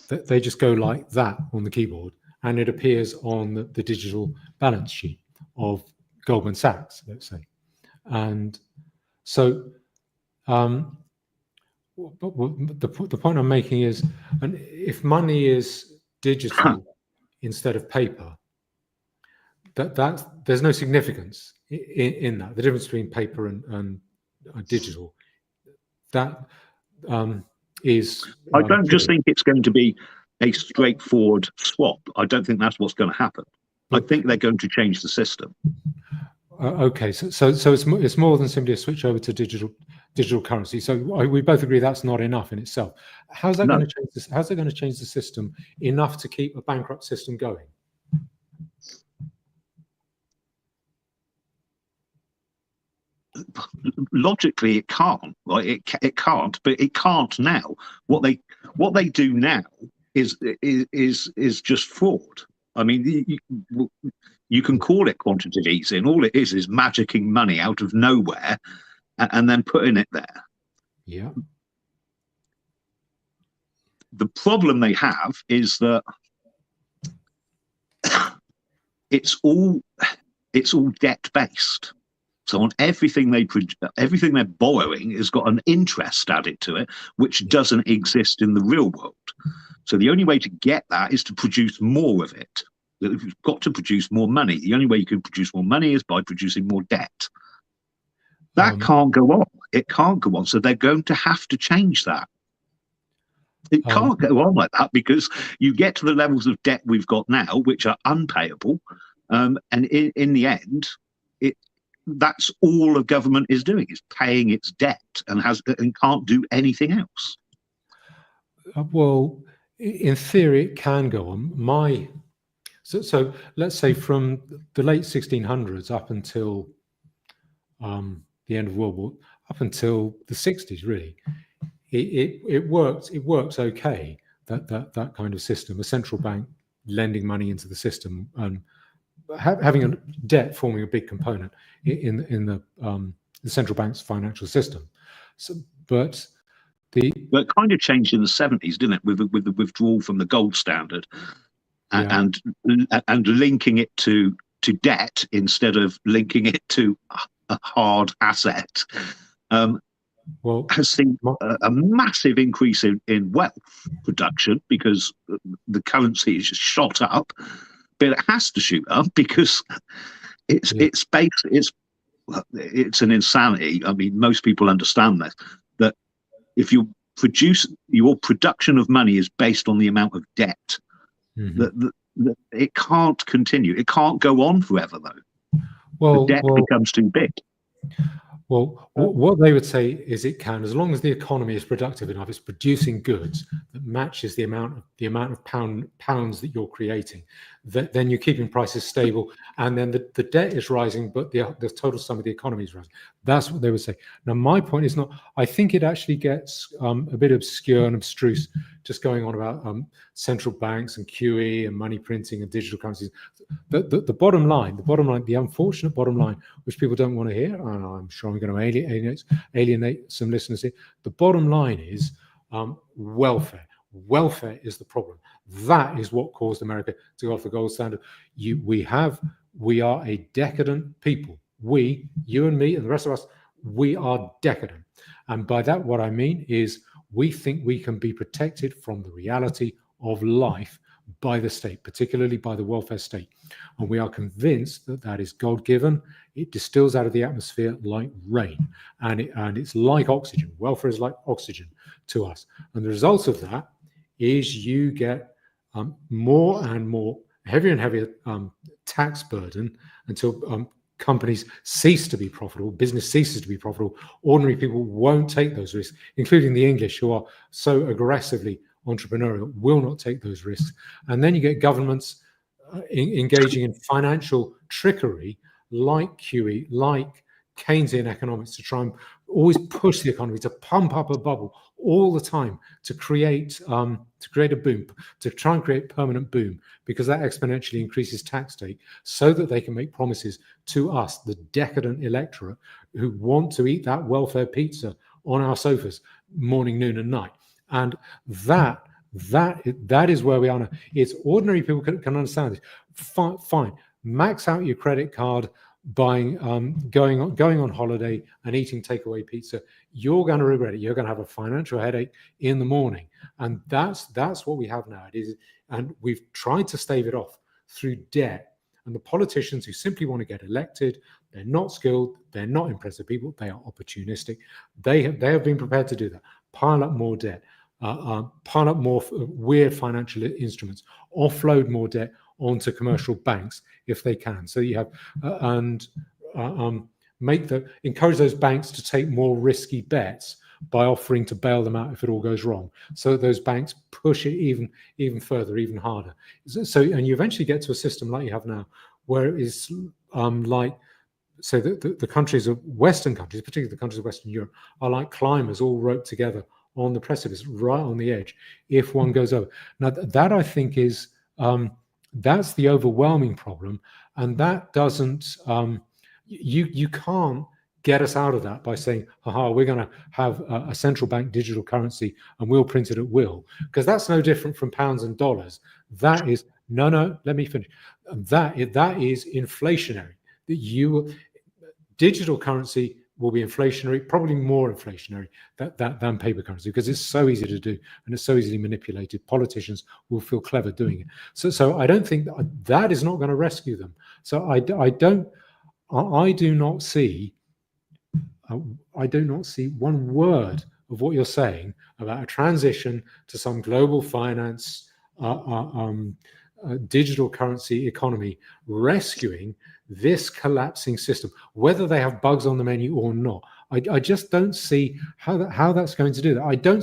They just go like that on the keyboard, and it appears on the digital balance sheet of Goldman Sachs, let's say. And so the point I'm making is, and if money is digital instead of paper, that there's no significance in that. The difference between paper and digital, that is.
I don't just think it's going to be a straightforward swap. I don't think that's what's going to happen. I think they're going to change the system.
Okay, so it's more than simply a switch over to digital currency. So we both agree that's not enough in itself. How's that going to change this? How's it going to change the system enough to keep a bankrupt system going?
Logically, it can't. Right? It can't, but it can't now. What they do now is just fraud. I mean, you can call it quantitative easing. All it is magicking money out of nowhere and then putting it there.
Yeah.
The problem they have is that it's all debt based. So on everything everything they're borrowing has got an interest added to it, which doesn't exist in the real world. So the only way to get that is to produce more of it. You've got to produce more money. The only way you can produce more money is by producing more debt. That can't go on. It can't go on. So they're going to have to change that. It can't go on like that, because you get to the levels of debt we've got now, which are unpayable. And in the end, that's all a government is doing, is paying its debt, and can't do anything else.
Well, in theory, it can go on. So let's say from the late 1600s up until the end of World War, up until the 60s, really, it works okay. That kind of system, a central bank lending money into the system and having a debt forming a big component in the central bank's financial system. So, but
it kind of changed in the 70s, didn't it, with the withdrawal from the gold standard, and linking it to debt instead of linking it to a hard asset. Has seen a massive increase in wealth production, because the currency is just shot up, but it has to shoot up because it's an insanity. I mean, most people understand this, that if you produce, your production of money is based on the amount of debt. That it can't continue. It can't go on forever, though. The debt becomes too big.
Well, what they would say is it can, as long as the economy is productive enough, it's producing goods that matches the amount of pounds that you're creating. Then you're keeping prices stable, and then the debt is rising, but the total sum of the economy is rising. That's what they would say. Now, my point is not. I think it actually gets a bit obscure and abstruse, just going on about central banks and QE and money printing and digital currencies. The bottom line, the unfortunate bottom line, which people don't want to hear, and I'm sure I'm going to alienate some listeners here. The bottom line is welfare. Welfare is the problem. That is what caused America to go off the gold standard. We are a decadent people. You and me and the rest of us, we are decadent. And by that, what I mean is we think we can be protected from the reality of life by the state, particularly by the welfare state. And we are convinced that that is God-given. It distills out of the atmosphere like rain, and it's like oxygen. Welfare is like oxygen to us. And the result of that is you get more and more, heavier and heavier tax burden until companies cease to be profitable, business ceases to be profitable. Ordinary people won't take those risks, including the English, who are so aggressively entrepreneurial, will not take those risks. And then you get governments engaging in financial trickery like QE, like Keynesian economics, to try and always push the economy, to pump up a bubble all the time, to create a boom, to try and create permanent boom, because that exponentially increases tax take, so that they can make promises to us, the decadent electorate, who want to eat that welfare pizza on our sofas morning, noon, and night. And that is where we are now. It's ordinary people can understand this. Fine, max out your credit card, buying, going on holiday and eating takeaway pizza. You're going to regret it. You're going to have a financial headache in the morning, and that's what we have now. It is, and we've tried to stave it off through debt. And the politicians who simply want to get elected, they're not skilled, they're not impressive people, they are opportunistic. They have been prepared to do that. Pile up more debt, pile up more weird financial instruments, offload more debt onto commercial banks if they can. So you have encourage those banks to take more risky bets by offering to bail them out if it all goes wrong. So those banks push it even further, even harder. So and you eventually get to a system like you have now, where it is like, so the countries of Western countries, particularly the countries of Western Europe, are like climbers all roped together on the precipice, right on the edge, if one goes over. Now that I think is that's the overwhelming problem, and that doesn't you can't get us out of that by saying, haha, we're going to have a central bank digital currency and we'll print it at will, because that's no different from pounds and dollars. That is let me finish. That is inflationary. digital currency will be inflationary, probably more inflationary than paper currency, because it's so easy to do and it's so easily manipulated. Politicians will feel clever doing it. So I don't think that is not going to rescue them. So I do not see one word of what you're saying about a transition to some global finance, digital currency economy rescuing this collapsing system, whether they have bugs on the menu or not. I just don't see how that's going to do that. I don't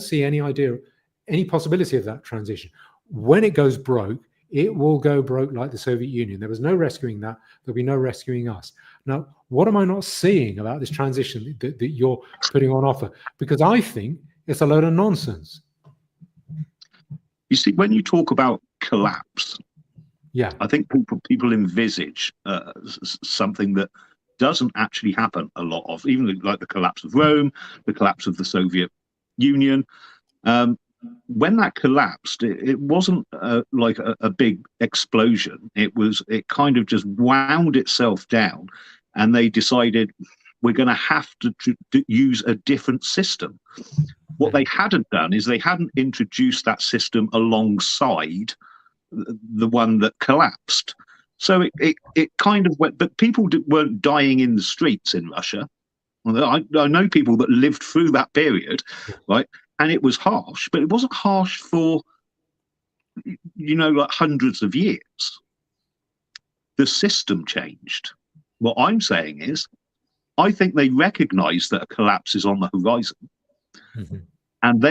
see any possibility of that transition. When it goes broke, it will go broke like the Soviet Union. There was no rescuing that. There'll be no rescuing us. Now, what am I not seeing about this transition that you're putting on offer? Because I think it's a load of nonsense.
You see, when you talk about collapse,
yeah,
I think people envisage something that doesn't actually happen a lot of, even like the collapse of Rome, the collapse of the Soviet Union. When that collapsed, it wasn't like a big explosion. It kind of just wound itself down, and they decided we're going to have to use a different system. What they hadn't done is they hadn't introduced that system alongside the one that collapsed. So it kind of went, but people weren't dying in the streets in Russia. I know people that lived through that period, right? And it was harsh, but it wasn't harsh for, like hundreds of years. The system changed. What I'm saying is, I think they recognize that a collapse is on the horizon. Mm-hmm. And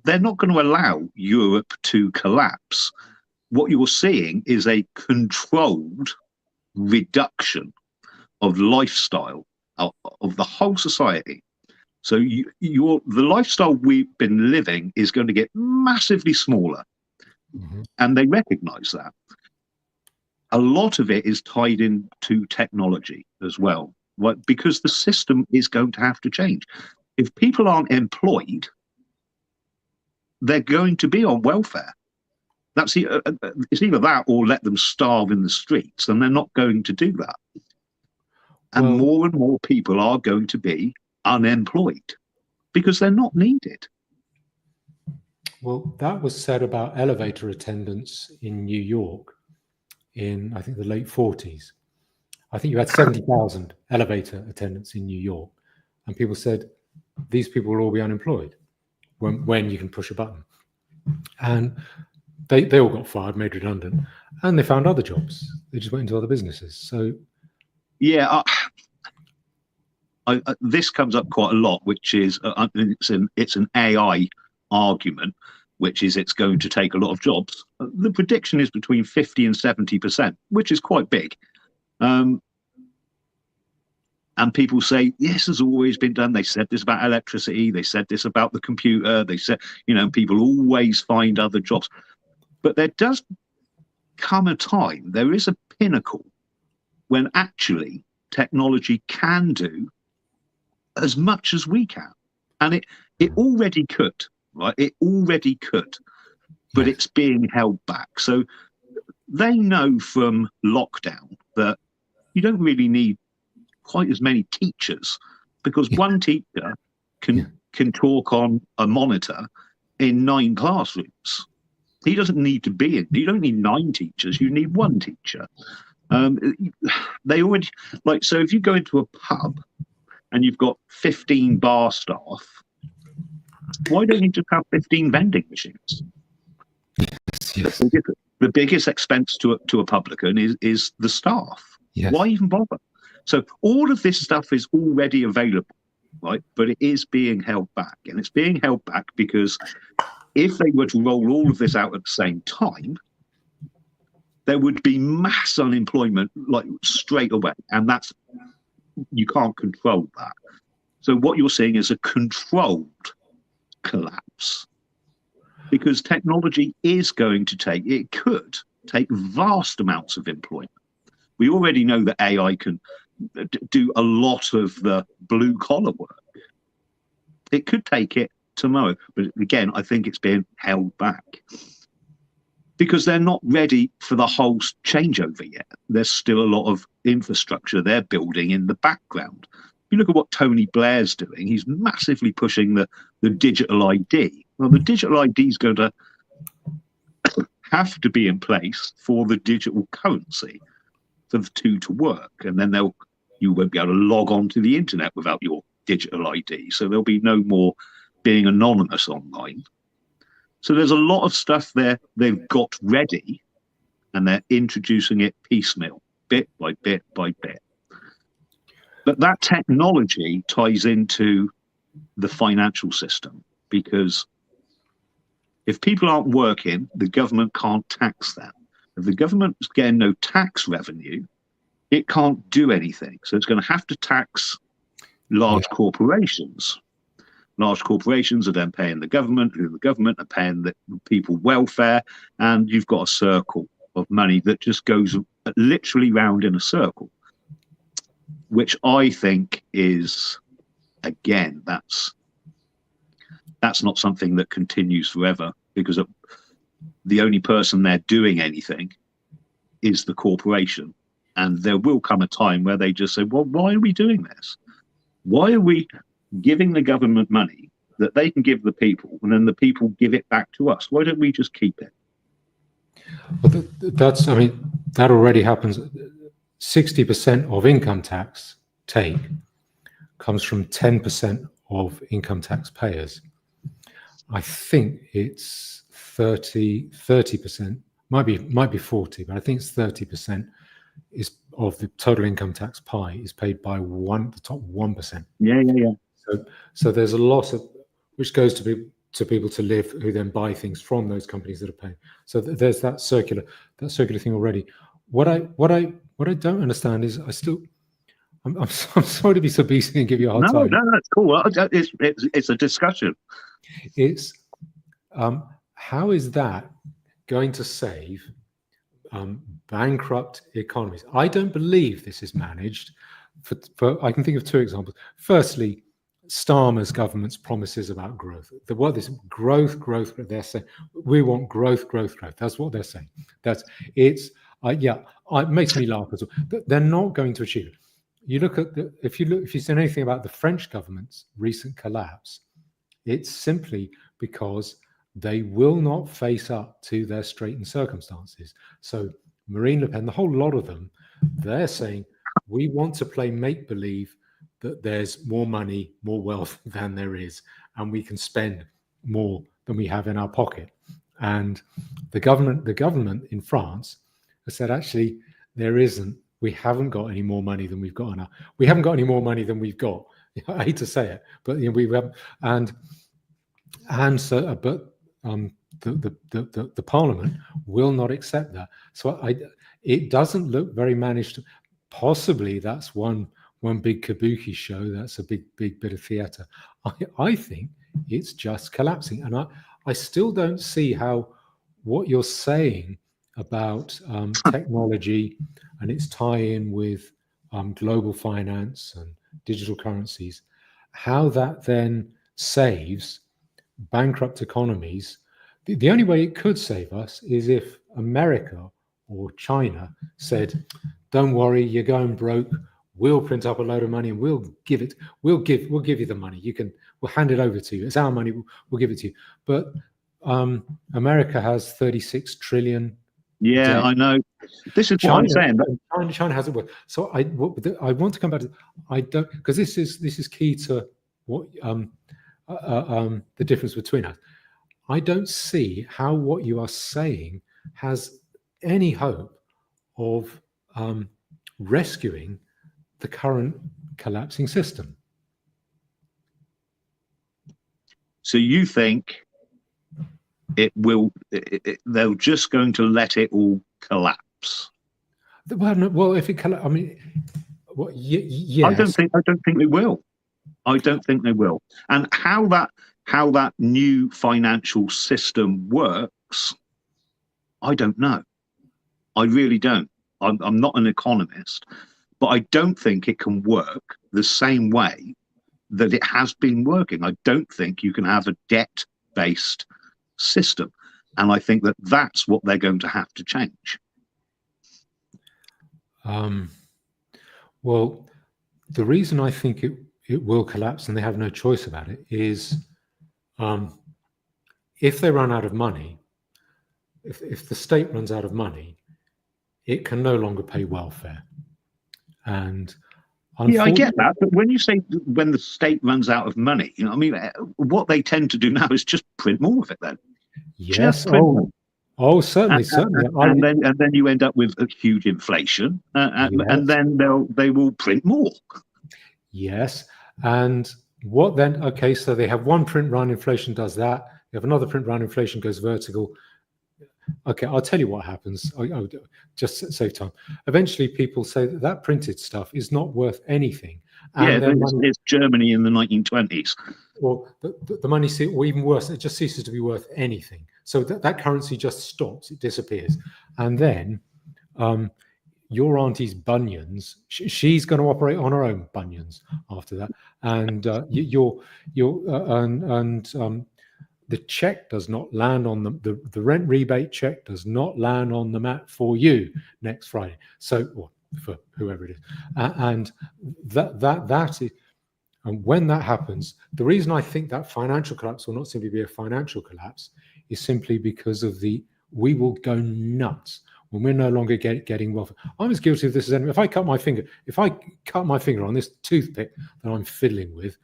they're not going to allow Europe to collapse. What you're seeing is a controlled reduction of lifestyle of the whole society. So the lifestyle we've been living is going to get massively smaller. Mm-hmm. And they recognize that. A lot of it is tied into technology as well, because the system is going to have to change. If people aren't employed, they're going to be on welfare. It's either that or let them starve in the streets, and they're not going to do that. And more people are going to be unemployed because they're not needed.
Well, that was said about elevator attendants in New York in, I think, the late 40s. I think you had 70,000 elevator attendants in New York, and people said, these people will all be unemployed when you can push a button. And they all got fired, made redundant, and they found other jobs. They just went into other businesses. So,
yeah, this comes up quite a lot, which is it's an AI argument, which is it's going to take a lot of jobs. The prediction is between 50 and 70%, which is quite big. And people say, yes, has always been done. They said this about electricity. They said this about the computer. They said, people always find other jobs. But there does come a time, there is a pinnacle when actually technology can do as much as we can. And it already could, right? It already could, but it's being held back. So they know from lockdown that you don't really need quite as many teachers, because one teacher can talk on a monitor in 9 classrooms. He doesn't need to be in. You don't need 9 teachers. You need 1 teacher. They already so if you go into a pub and you've got 15 bar staff, why don't you just have 15 vending machines? Yes. The biggest expense to a publican is the staff. Yes. Why even bother? So all of this stuff is already available, right? But it is being held back. And it's being held back because if they were to roll all of this out at the same time, there would be mass unemployment straight away. And you can't control that. So what you're seeing is a controlled collapse, because technology is going to could take vast amounts of employment. We already know that AI can do a lot of the blue collar work. It could take it tomorrow, but again, I think it's being held back because they're not ready for the whole changeover yet. There's still a lot of infrastructure they're building in the background. If you look at what Tony Blair's doing, he's massively pushing the digital ID. Well, the digital ID is going to have to be in place for the digital currency for the two to work, and then you won't be able to log on to the internet without your digital ID. So there'll be no more being anonymous online. So there's a lot of stuff there they've got ready, and they're introducing it piecemeal, bit by bit by bit. But that technology ties into the financial system, because if people aren't working, the government can't tax them. If the government's getting no tax revenue, it can't do anything. So it's going to have to tax large corporations. Large corporations are then paying the government, who the government are paying the people welfare, and you've got a circle of money that just goes literally round in a circle, which I think is, again, that's not something that continues forever, because the only person there doing anything is the corporation. And there will come a time where they just say, well, why are we doing this? Why are we giving the government money that they can give the people, and then the people give it back to us? Why don't we just keep it?
Well, that already happens. 60% of income tax take comes from 10% of income tax payers. I think it's 30%, might be 40, but I think it's 30% is of the total income tax pie is paid by the top 1%.
Yeah.
So there's a lot of which goes to people to live, who then buy things from those companies that are paying. So there's that circular thing already. What I don't understand is I'm sorry to be so busy and give you a hard time.
No, that's cool. It's a discussion.
It's how is that going to save bankrupt economies? I don't believe this is managed. I can think of two examples. Firstly, Starmer's government's promises about growth. What is growth? They're saying we want growth. That's what they're saying. It makes me laugh as well. But they're not going to achieve it. You look at if you say anything about the French government's recent collapse, it's simply because they will not face up to their straitened circumstances. So Marine Le Pen, the whole lot of them, they're saying we want to play make-believe that there's more money, more wealth than there is, and we can spend more than we have in our pocket. And the government in France has said, actually, there isn't. We haven't got any more money than we've got we haven't got any more money than we've got. I hate to say it, but we have, the Parliament will not accept that. So it doesn't look very managed. Possibly that's one big kabuki show. That's a big bit of theatre. I think it's just collapsing, and I still don't see how what you're saying about technology and its tie-in with global finance and digital currencies, how that then saves bankrupt economies. The only way it could save us is if America or China said, don't worry, you're going broke, we'll print up a load of money and we'll give you the money. We'll hand it over to you. It's our money, we'll give it to you. But America has 36 trillion.
Yeah, I know. This is what I'm saying.
China hasn't worked. So I want to come back to, I don't, because this is key to what the difference between us. I don't see how what you are saying has any hope of rescuing the current collapsing system.
So you think they're just going to let it all collapse?
Well, if it collapses, I mean, yes.
I don't think they will. I don't think they will. And how that new financial system works, I don't know. I really don't. I'm not an economist, but I don't think it can work the same way that it has been working. I don't think you can have a debt-based system. And I think that's what they're going to have to change.
Well, the reason I think it will collapse and they have no choice about it is if they run out of money, if the state runs out of money, it can no longer pay welfare. And
Yeah, I get that. But when you say when the state runs out of money, I mean, what they tend to do now is just print more of it then.
Yes. Oh, certainly, certainly.
And then you end up with a huge inflation, and then they will print more.
Yes. And what then? Okay, so they have one print run, inflation does that. They have another print run, inflation goes vertical. Okay, I'll tell you what happens. I'll just save time. Eventually, people say that printed stuff is not worth anything.
And it's Germany in the 1920s.
Or the money, or even worse, it just ceases to be worth anything. So that currency just stops, it disappears. And then your auntie's bunions, she's going to operate on her own bunions after that. And the check does not land on the rent rebate check does not land on the mat for you next Friday. So, or for whoever it is, and that is, and when that happens, the reason I think that financial collapse will not simply be a financial collapse is simply because of we will go nuts when we're no longer getting welfare. I'm as guilty of this as anyone. If I cut my finger on this toothpick that I'm fiddling with,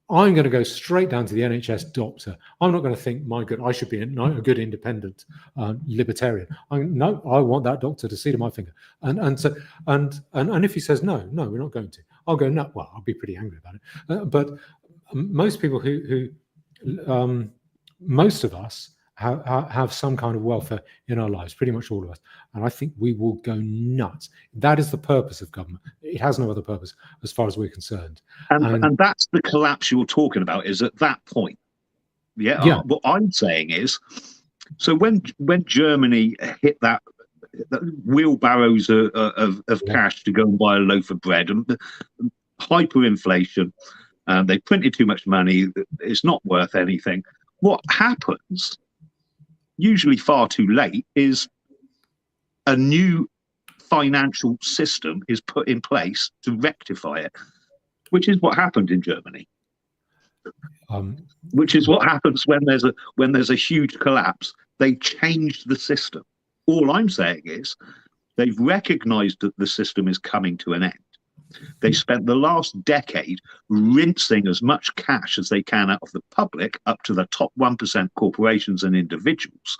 I'm going to go straight down to the NHS doctor. I'm not going to think, my God, I should be a good independent libertarian. No, I want that doctor to see to my finger. And if he says no, we're not going to, I'll go no. Well, I'll be pretty angry about it. But most people most of us have some kind of welfare in our lives, pretty much all of us. And I think we will go nuts. That is the purpose of government. It has no other purpose as far as we're concerned.
And that's the collapse you're talking about, is at that point. Yeah. What I'm saying is, so when Germany hit that wheelbarrows of cash to go and buy a loaf of bread, and hyperinflation, they printed too much money, it's not worth anything. What happens, usually far too late, is a new financial system is put in place to rectify it, which is what happened in Germany. Which is what happens when there's a huge collapse. They changed the system. All I'm saying is they've recognized that the system is coming to an end. They spent the last decade rinsing as much cash as they can out of the public up to the top 1% corporations and individuals.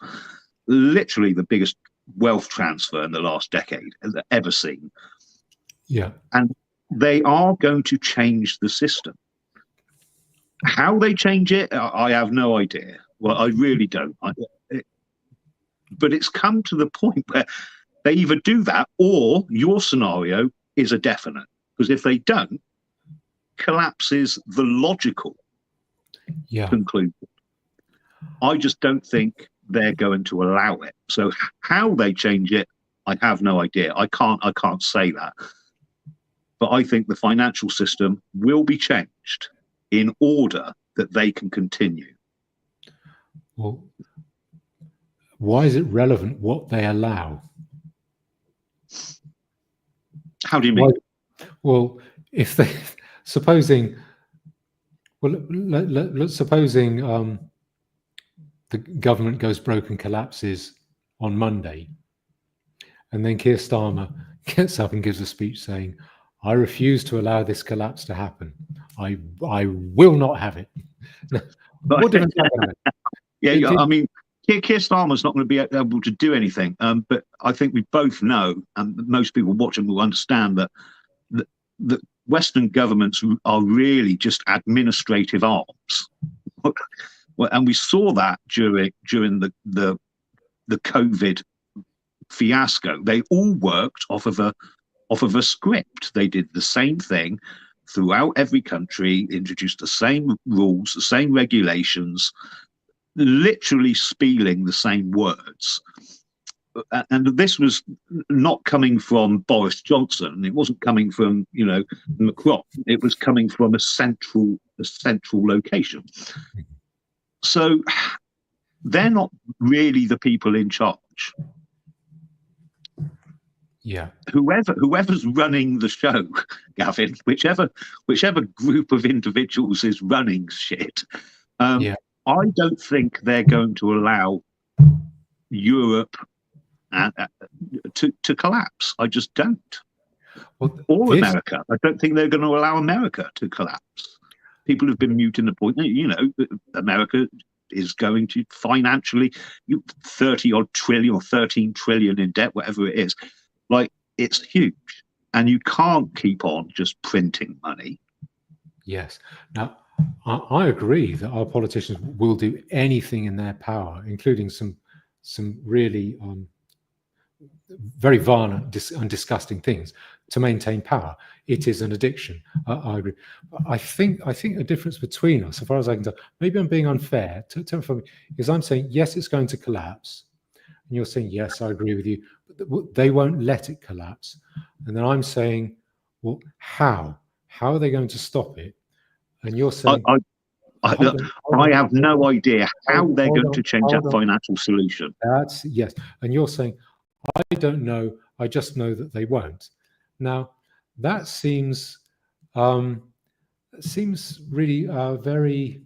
Literally the biggest wealth transfer in the last decade ever seen.
Yeah.
And they are going to change the system. How they change it, I have no idea. Well, I really don't. But it's come to the point where they either do that or your scenario is a definite. Because if they don't, collapse is the logical conclusion. I just don't think they're going to allow it. So how they change it, I have no idea. I can't say that. But I think the financial system will be changed in order that they can continue.
Well, why is it relevant what they allow?
How do you mean?
Well, if they, supposing the government goes broke and collapses on Monday, and then Keir Starmer gets up and gives a speech saying, "I refuse to allow this collapse to happen. I will not have it." What difference is that going to make?
Yeah, I mean, Keir Starmer's not going to be able to do anything. But I think we both know, and most people watching will understand, that the Western governments are really just administrative arms. And we saw that during the COVID fiasco. They all worked off of a script. They did the same thing throughout every country, introduced the same rules, the same regulations, literally spieling the same words. And this was not coming from Boris Johnson. It wasn't coming from, Macron. It was coming from a central location. So they're not really the people in charge.
Yeah.
Whoever's running the show, Gavin, whichever group of individuals is running shit,
Yeah.
I don't think they're going to allow Europe to collapse. I just don't.
Well,
Or
this,
America. I don't think they're going to allow America to collapse. People have been muting the point that, America is going to financially 30 odd trillion or 13 trillion in debt, whatever it is. Like, it's huge. And you can't keep on just printing money.
yes. Now, I agree that our politicians will do anything in their power, including some really very violent and disgusting things, to maintain power. It is an addiction. I agree. I think a difference between us, as far as I can tell, maybe I'm being unfair, is I'm saying, yes, it's going to collapse. And you're saying, yes, I agree with you, but they won't let it collapse. And then I'm saying, well, how? How are they going to stop it? And you're saying,
I have no idea how they're going to change that financial solution.
That's yes. And you're saying, I don't know. I just know that they won't. Now, that seems really very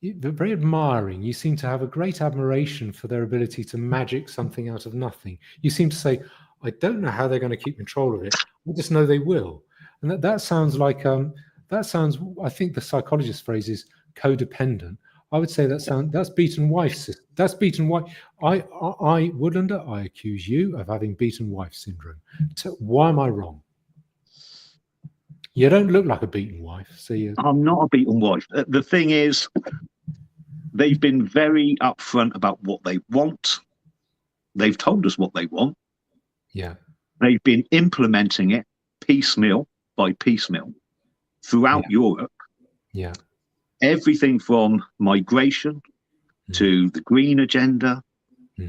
very admiring. You seem to have a great admiration for their ability to magic something out of nothing. You seem to say, I don't know how they're going to keep control of it. I just know they will. And that sounds like I think the psychologist phrase is codependent. I would say that's beaten wife. That's beaten wife. Woodlander, I accuse you of having beaten wife syndrome. Why am I wrong? You don't look like a beaten wife. So
I'm not a beaten wife. The thing is, they've been very upfront about what they want. They've told us what they want.
Yeah.
They've been implementing it piecemeal by piecemeal throughout Europe.
Yeah.
Everything from migration to the green agenda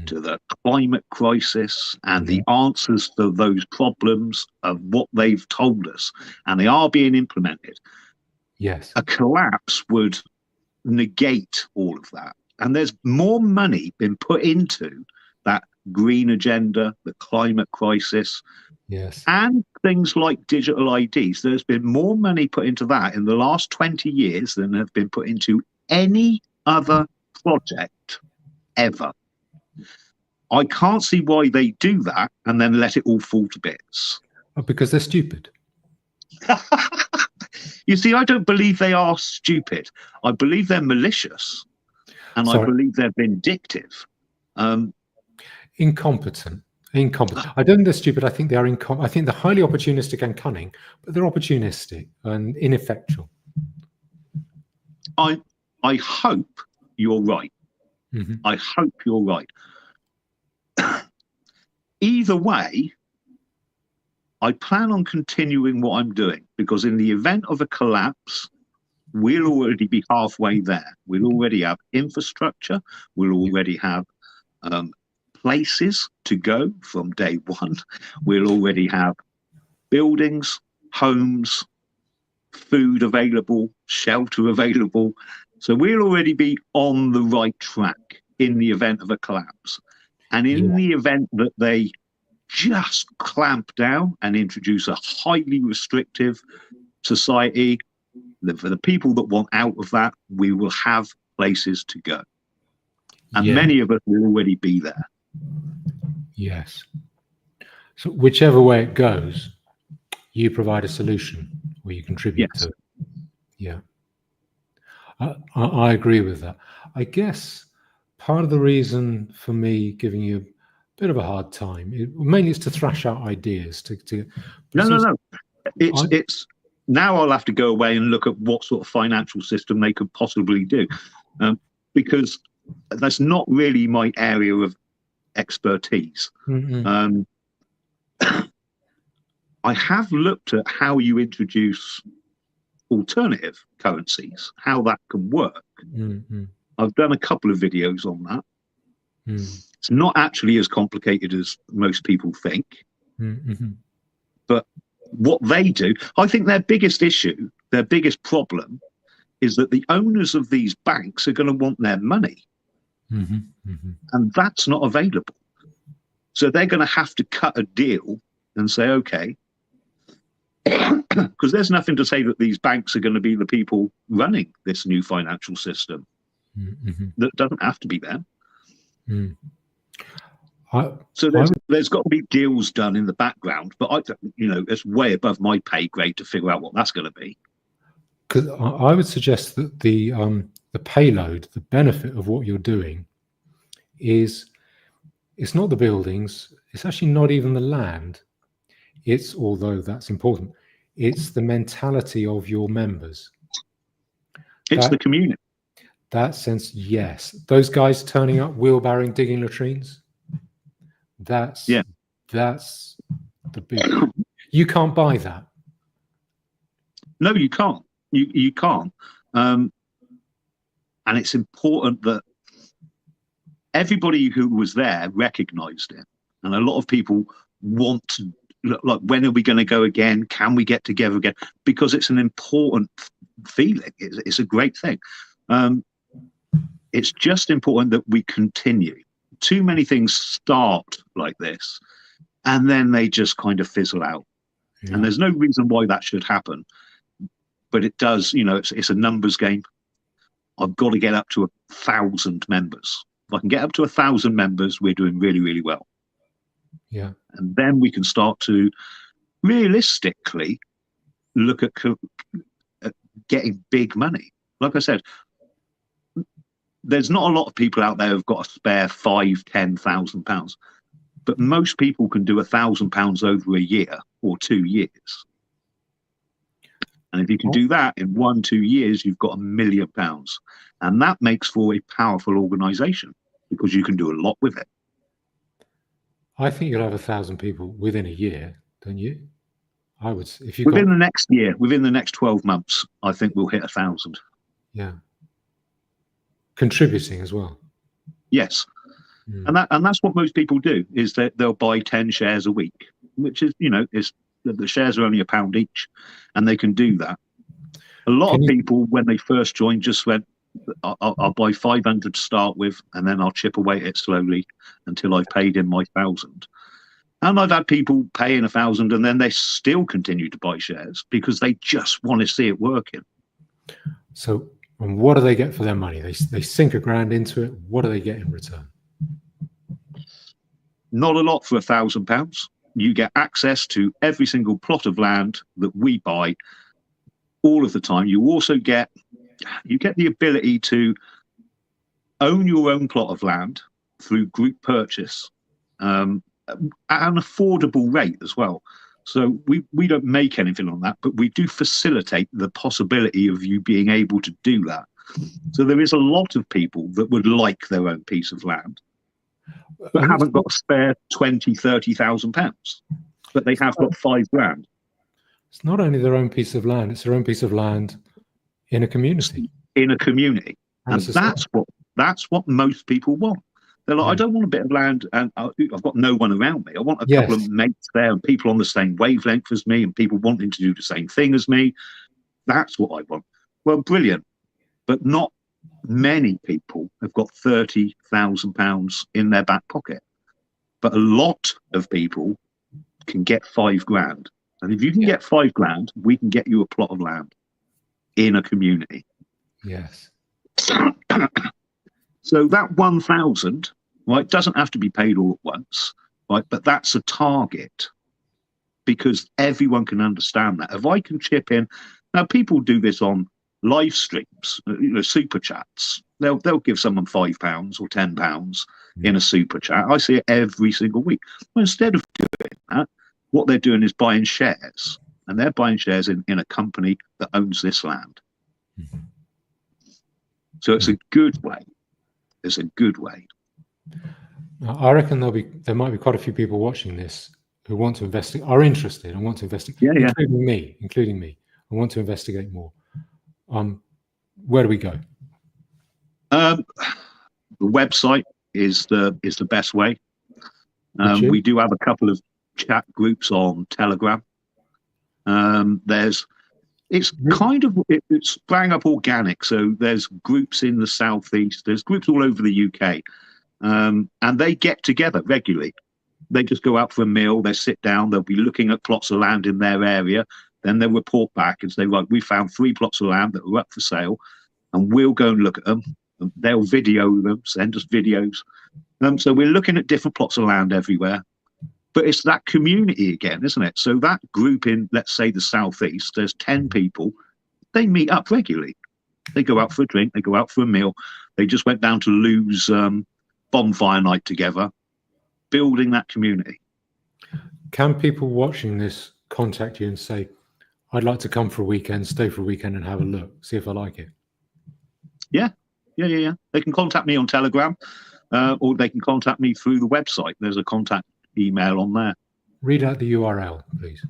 to the climate crisis and the answers to those problems of what they've told us. And they are being implemented.
Yes.
A collapse would negate all of that. And there's more money been put into that green agenda, the climate crisis,
yes,
and things like digital IDs. There's been more money put into that in the last 20 years than have been put into any other project ever. I can't see why they do that and then let it all fall to bits.
Because they're stupid.
You see, I don't believe they are stupid. I believe they're malicious, and I believe they're vindictive.
Incompetent. I don't think they're stupid. I think they are incompetent. I think they're highly opportunistic and cunning, but they're opportunistic and ineffectual.
I hope you're right.
Mm-hmm.
I hope you're right. Either way, I plan on continuing what I'm doing, because in the event of a collapse, we'll already be halfway there. We'll already have infrastructure. We'll already have places to go from day one. We'll already have buildings, homes, food available, shelter available. So we'll already be on the right track in the event of a collapse. And in the event that they just clamp down and introduce a highly restrictive society, for the people that want out of that, we will have places to go. And many of us will already be there.
Yes. So whichever way it goes, you provide a solution or you contribute to it. Yeah. I agree with that. I guess part of the reason for me giving you a bit of a hard time, mainly is to thrash out ideas.
No. It's now I'll have to go away and look at what sort of financial system they could possibly do, because that's not really my area of expertise.
Mm-hmm.
I have looked at how you introduce alternative currencies, how that can work.
Mm-hmm.
I've done a couple of videos on that. It's not actually as complicated as most people think.
Mm-hmm.
But what they do, I think their biggest issue, their biggest problem, is that the owners of these banks are going to want their money.
Mm-hmm. Mm-hmm.
And that's not available. So they're going to have to cut a deal and say, okay, because there's nothing to say that these banks are going to be the people running this new financial system.
Mm-hmm.
That doesn't have to be them.
Mm.
So there's got to be deals done in the background, but it's way above my pay grade to figure out what that's going to be.
Because I would suggest that the payload, the benefit of what you're doing, is it's not the buildings. It's actually not even the land. It's, although that's important, it's the mentality of your members.
It's the community.
That sense, yes. Those guys turning up, wheelbarrowing, digging latrines. That's the big. You can't buy that.
No, you can't. You can't. And it's important that everybody who was there recognized it. And a lot of people want to, like, when are we going to go again? Can we get together again? Because it's an important feeling. It's a great thing. It's just important that we continue. Too many things start like this, and then they just kind of fizzle out. Yeah. And there's no reason why that should happen. But it does, it's a numbers game. I've got to get up to 1,000 members. If I can get up to 1,000 members, we're doing really, really well.
Yeah.
And then we can start to realistically look at getting big money. Like I said, there's not a lot of people out there who've got a spare £5,000-10,000, but most people can do £1,000 over a year or 2 years. And if you can do that in 1-2 years, you've got £1 million. And that makes for a powerful organization because you can do a lot with it.
I think you'll have 1,000 people within a year, don't you? I would, if you
within the next year, within the next 12 months, I think we'll hit 1,000.
Yeah. Contributing as well.
Yes. And that's what most people do, is that they'll buy 10 shares a week, which is, the shares are only £1 each, and they can do that. A lot of people, when they first joined, just went, I'll buy 500 to start with, and then I'll chip away at it slowly until I've paid in my 1,000. And I've had people paying 1,000, and then they still continue to buy shares because they just want to see it working.
So, and what do they get for their money? They sink £1,000 into it. What do they get in return?
Not a lot for £1,000. You get access to every single plot of land that we buy all of the time. You also get the ability to own your own plot of land through group purchase at an affordable rate as well. So we don't make anything on that, but we do facilitate the possibility of you being able to do that. So there is a lot of people that would like their own piece of land, but haven't got a spare £20,000-30,000, but they have got £5,000.
It's not only their own piece of land; it's their own piece of land in a community.
In a community, and that's what most people want. They're like, I don't want a bit of land, and I've got no one around me. I want a couple of mates there, and people on the same wavelength as me, and people wanting to do the same thing as me. That's what I want. Well, brilliant, but not many people have got £30,000 in their back pocket, but a lot of people can get £5,000, and if you can get £5,000, we can get you a plot of land in a community.
Yes.
So that 1,000, right, doesn't have to be paid all at once, right? But that's a target because everyone can understand that. If I can chip in, now people do this on live streams, super chats. They'll give someone £5 or £10 in a super chat. I see it every single week. Well, instead of doing that, what they're doing is buying shares, and they're buying shares in a company that owns this land. So it's a good way. It's a good way.
I reckon there might be quite a few people watching this who want to investigate, are interested and want to investigate, including me. I want to investigate more. Where do we go?
The website is the best way. We do have a couple of chat groups on Telegram. It's sprang up organic. So there's groups in the Southeast. There's groups all over the UK, and they get together regularly. They just go out for a meal, they sit down, they'll be looking at plots of land in their area. Then they'll report back and say, right, we found 3 plots of land that are up for sale, and we'll go and look at them. And they'll video them, send us videos. So we're looking at different plots of land everywhere. But it's that community again, isn't it? So that group in, let's say, the Southeast, there's 10 people. They meet up regularly. They go out for a drink. They go out for a meal. They just went down to Lou's bonfire night together, building that community.
Can people watching this contact you and say, I'd like to come for a weekend, stay for a weekend and have a look, see if I like it?
Yeah. They can contact me on Telegram, or they can contact me through the website. There's a contact email on there.
Read out the URL, please.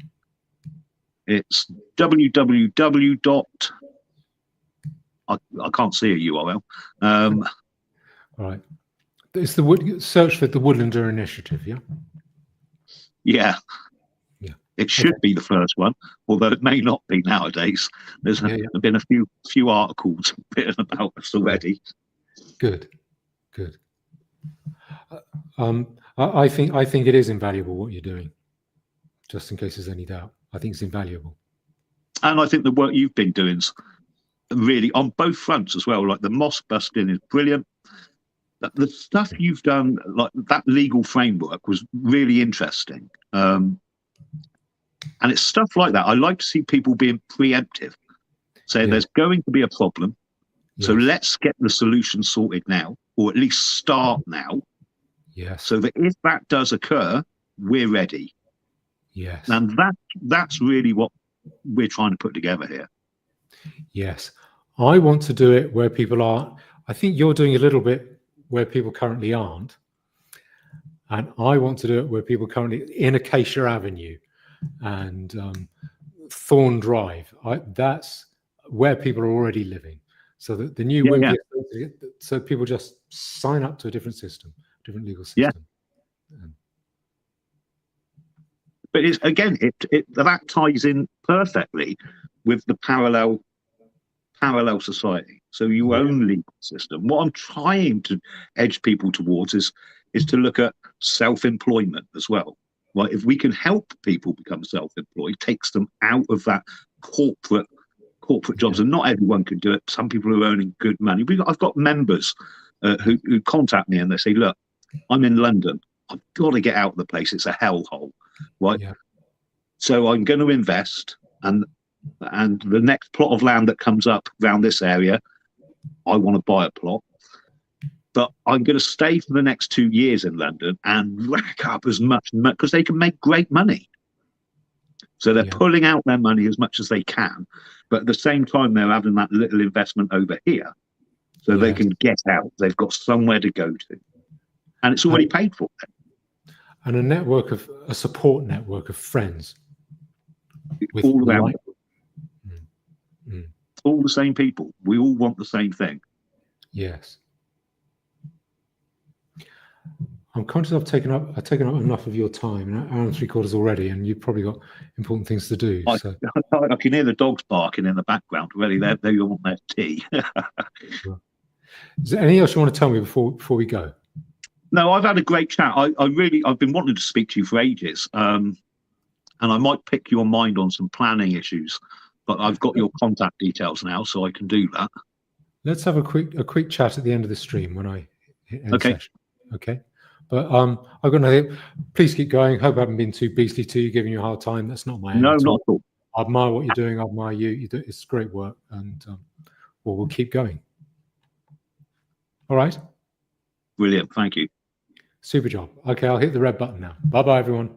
It's www. I can't see a URL.
All right. It's search for the Woodlander Initiative, yeah?
Yeah. It should be the first one, although it may not be nowadays. There's been a few articles written about us already.
Good. I think it is invaluable what you're doing. Just in case there's any doubt, I think it's invaluable.
And I think the work you've been doing is really on both fronts as well. Like the mosque busting is brilliant. The stuff you've done, like that legal framework, was really interesting. And it's stuff like that. I like to see people being preemptive, saying there's going to be a problem. So let's get the solution sorted now, or at least start now.
Yes.
So that if that does occur, we're ready.
Yes.
And that's really what we're trying to put together here.
Yes. I want to do it where people are. I think you're doing a little bit where people currently aren't. And I want to do it where people currently in Acacia Avenue and Thorn Drive. That's where people are already living. So that the new so people just sign up to a different system, different legal system.
Yeah. But it's, again, that ties in perfectly with the parallel society. So you own legal system. What I'm trying to edge people towards is to look at self-employment as well. Right? If we can help people become self-employed, takes them out of that corporate jobs, and not everyone can do it. Some people are earning good money. I've got members who contact me and they say, look, I'm in London. I've got to get out of the place. It's a hellhole, right? Yeah. So I'm going to invest, and the next plot of land that comes up around this area, I want to buy a plot. But I'm going to stay for the next 2 years in London and rack up as much, because they can make great money. So they're pulling out their money as much as they can, but at the same time, they're having that little investment over here. So they can get out. They've got somewhere to go to. And it's already paid for them.
And a support network of friends.
All around. All the same people. We all want the same thing.
Yes. I'm conscious I've taken up enough of your time, an hour and 3/4 already, and you've probably got important things to do.
I can hear the dogs barking in the background already. They all want their tea.
Is there anything else you want to tell me before we go?
No, I've had a great chat. I've been wanting to speak to you for ages, and I might pick your mind on some planning issues, but I've got your contact details now, so I can do that.
Let's have a quick chat at the end of the stream when I hit end session. Okay. But I've got nothing. Please keep going. Hope I haven't been too beastly to you, giving you a hard time. That's not my aim.
No, not at all.
I admire what you're doing. I admire you. It's great work, and we'll keep going. All right.
Brilliant. Thank you.
Super job. Okay, I'll hit the red button now. Bye-bye, everyone.